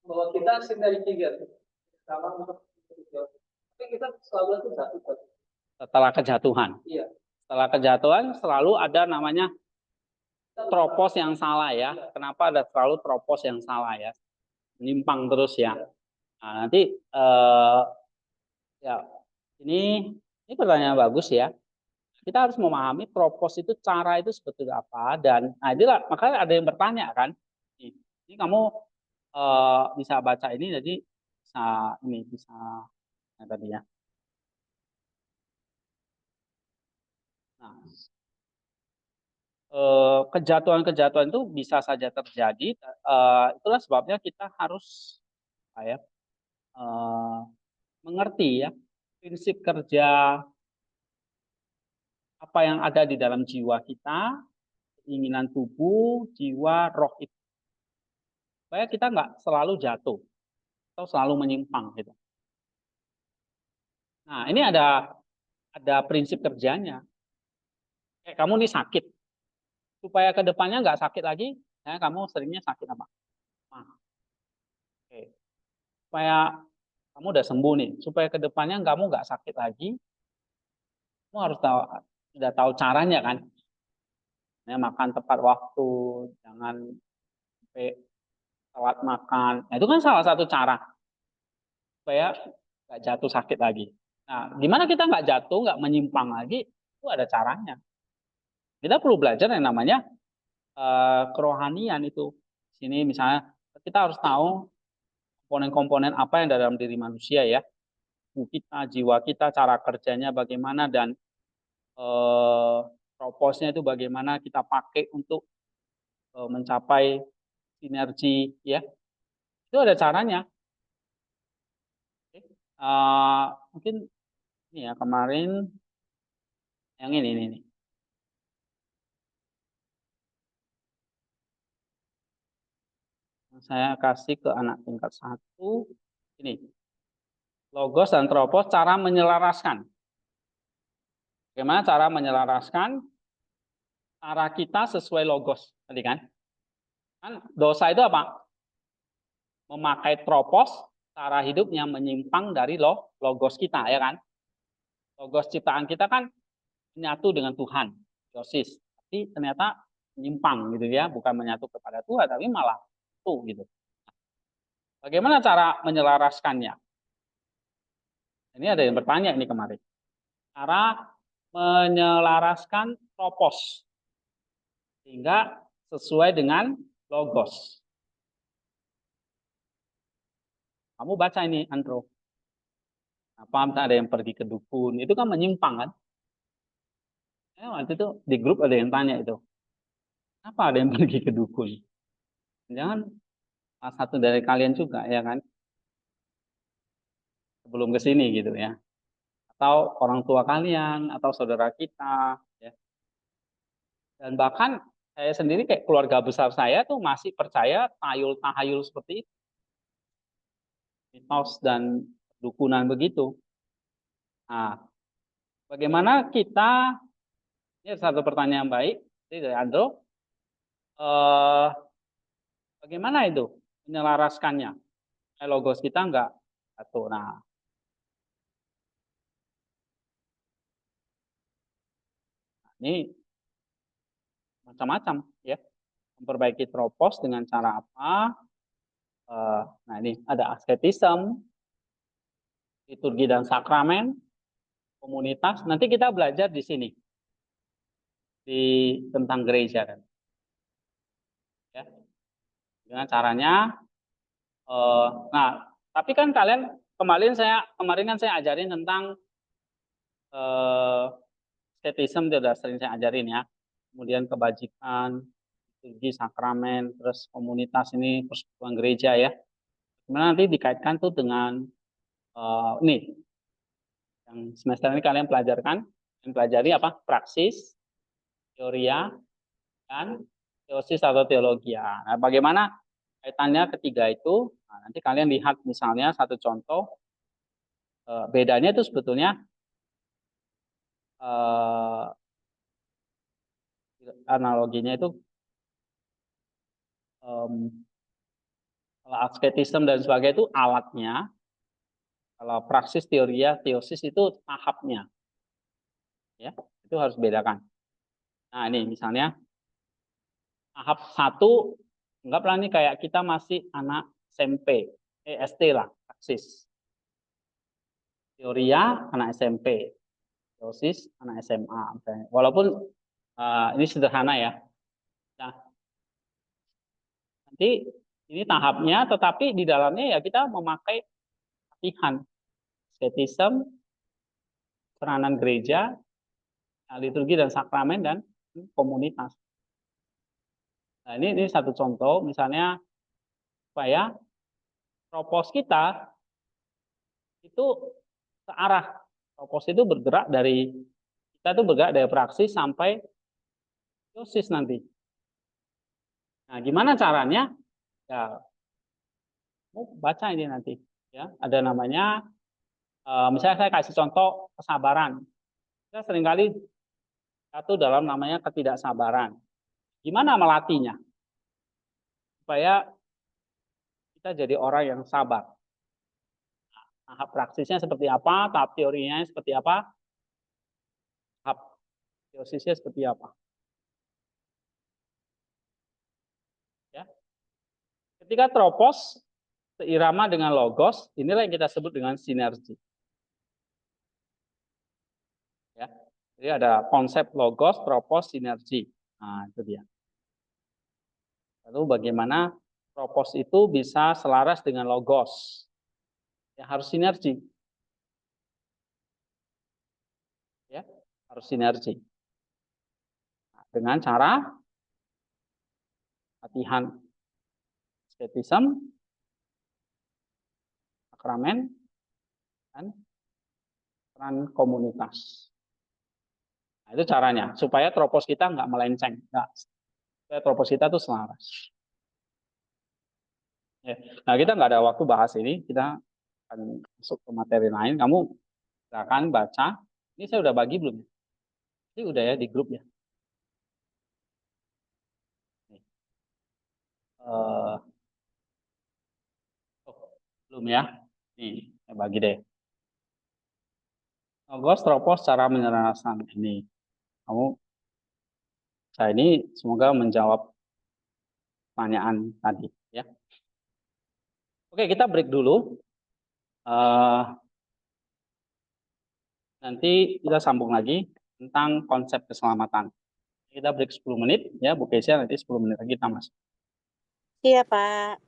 B: bahwa kita sinergi gitu sama untuk tapi kita selalu itu jatuh.
A: Setelah kejatuhan.
B: Iya.
A: Setelah kejatuhan selalu ada namanya tropos yang salah ya. Kenapa ada selalu tropos yang salah ya? Menyimpang terus ya. Nah, nanti ya ini pertanyaan bagus ya. Kita harus memahami tropos itu cara itu sebetulnya apa dan nah inilah makanya ada yang bertanya kan. Ini kamu bisa baca ini jadi bisa nah, tadi ya. Nah, kejatuhan-kejatuhan itu bisa saja terjadi. Itulah sebabnya kita harus mengerti ya prinsip kerja apa yang ada di dalam jiwa kita, keinginan tubuh, jiwa, roh itu. Supaya kita nggak selalu jatuh atau selalu menyimpang gitu. Nah, ini ada prinsip kerjanya. Kayak kamu nih sakit, supaya kedepannya nggak sakit lagi, ya kamu seringnya sakit apa? Nah, oke. Supaya kamu udah sembuh nih, supaya kedepannya kamu nggak sakit lagi, kamu harus tahu, sudah tahu caranya kan? Ya, makan tepat waktu, jangan sampai telat makan. Nah, itu kan salah satu cara supaya nggak jatuh sakit lagi. Nah, gimana kita nggak jatuh, nggak menyimpang lagi? Itu ada caranya. Kita perlu belajar yang namanya kerohanian itu. Sini misalnya kita harus tahu komponen-komponen apa yang dalam diri manusia ya. Tubuh kita, jiwa kita, cara kerjanya bagaimana dan eh, proposnya itu bagaimana kita pakai untuk mencapai sinergi ya. Itu ada caranya. Mungkin ini ya kemarin yang ini. Saya kasih ke anak tingkat 1 ini logos dan tropos cara menyelaraskan. Bagaimana cara menyelaraskan cara kita sesuai logos tadi kan? Kan dosa itu apa? Memakai tropos cara hidupnya menyimpang dari logos kita ya kan? Logos ciptaan kita kan menyatu dengan Tuhan, yosis. Tapi ternyata menyimpang gitu ya, bukan menyatu kepada Tuhan tapi malah itu gitu. Bagaimana cara menyelaraskannya? Ini ada yang bertanya ini kemarin. Cara menyelaraskan tropos sehingga sesuai dengan logos. Kamu baca ini Andro. Apa ada yang pergi ke dukun, itu kan menyimpang kan? Waktu itu di grup ada yang tanya itu. Apa ada yang pergi ke dukun? Jangan salah satu dari kalian juga ya kan? Sebelum ke sini gitu ya. Atau orang tua kalian atau saudara kita ya. Dan bahkan saya sendiri kayak keluarga besar saya tuh masih percaya tahayul-tahayul seperti itu. Mitos dan dukunan begitu. Nah, bagaimana kita, ini satu pertanyaan baik, ini dari Andro, eh, bagaimana itu menyelaraskannya? Logos kita enggak satu. Nah, ini macam-macam ya. Memperbaiki tropos dengan cara apa? Nah ini ada asketisme, liturgi dan sakramen, komunitas. Nanti kita belajar di sini tentang gereja kan. Ya. Dengan caranya nah, tapi kan kalian kemarin kan saya ajarin tentang asketisme sudah sering saya ajarin ya. Kemudian kebajikan, liturgi, sakramen, terus komunitas ini persekutuan gereja ya. Kemudian nanti dikaitkan tuh dengan ini yang semester ini kalian pelajari apa? Praksis, teoria, dan teosis atau teologia. Nah, bagaimana kaitannya ketiga itu? Nah, nanti kalian lihat misalnya satu contoh, bedanya itu sebetulnya analoginya itu kalau asketisme dan sebagainya itu alatnya, kalau praksis, teoria, teosis itu tahapnya, ya itu harus bedakan. Nah ini misalnya tahap 1, anggaplah ini kayak kita masih anak SMP, ST lah, praksis. Teoria anak SMP, teosis anak SMA. Walaupun ini sederhana ya. Nah, nanti ini tahapnya, tetapi di dalamnya ya kita memakai latihan, asketisme, peranan gereja, liturgi dan sakramen, dan komunitas. Nah ini satu contoh, misalnya supaya tropos kita itu searah. Tropos itu bergerak dari praksis sampai teosis nanti. Nah, gimana caranya? Ya, mau baca ini nanti. Ya, ada namanya, misalnya saya kasih contoh kesabaran. Kita seringkali jatuh dalam namanya ketidaksabaran. Gimana melatihnya? Supaya kita jadi orang yang sabar. Tahap praksisnya seperti apa? Tahap teorinya seperti apa? Tahap teosisnya seperti apa? Ya. Ketika tropos seirama dengan logos, inilah yang kita sebut dengan sinergi. Ya. Jadi ada konsep logos, tropos, sinergi. Nah, itu dia. Lalu bagaimana tropos itu bisa selaras dengan logos? Ya, harus sinergi. Ya, harus sinergi. Nah, dengan cara latihan asketisme, sakramen, dan peran komunitas. Nah, itu caranya, supaya tropos kita nggak melenceng. Nggak. Supaya tropos kita tuh selaras. Ya. Nah, kita nggak ada waktu bahas ini. Kita akan masuk ke materi lain. Kamu silakan baca. Ini saya udah bagi belum? Ini udah ya di grup ya. Oh, belum ya. Nih, saya bagi deh. Logos, tropos, cara menyelesaikan ini. Saya ini semoga menjawab pertanyaan tadi. Ya. Oke, kita break dulu. Nanti kita sambung lagi tentang konsep keselamatan. Kita break 10 menit, ya Bu Kesia, nanti 10 menit lagi kita masuk.
C: Iya, Pak.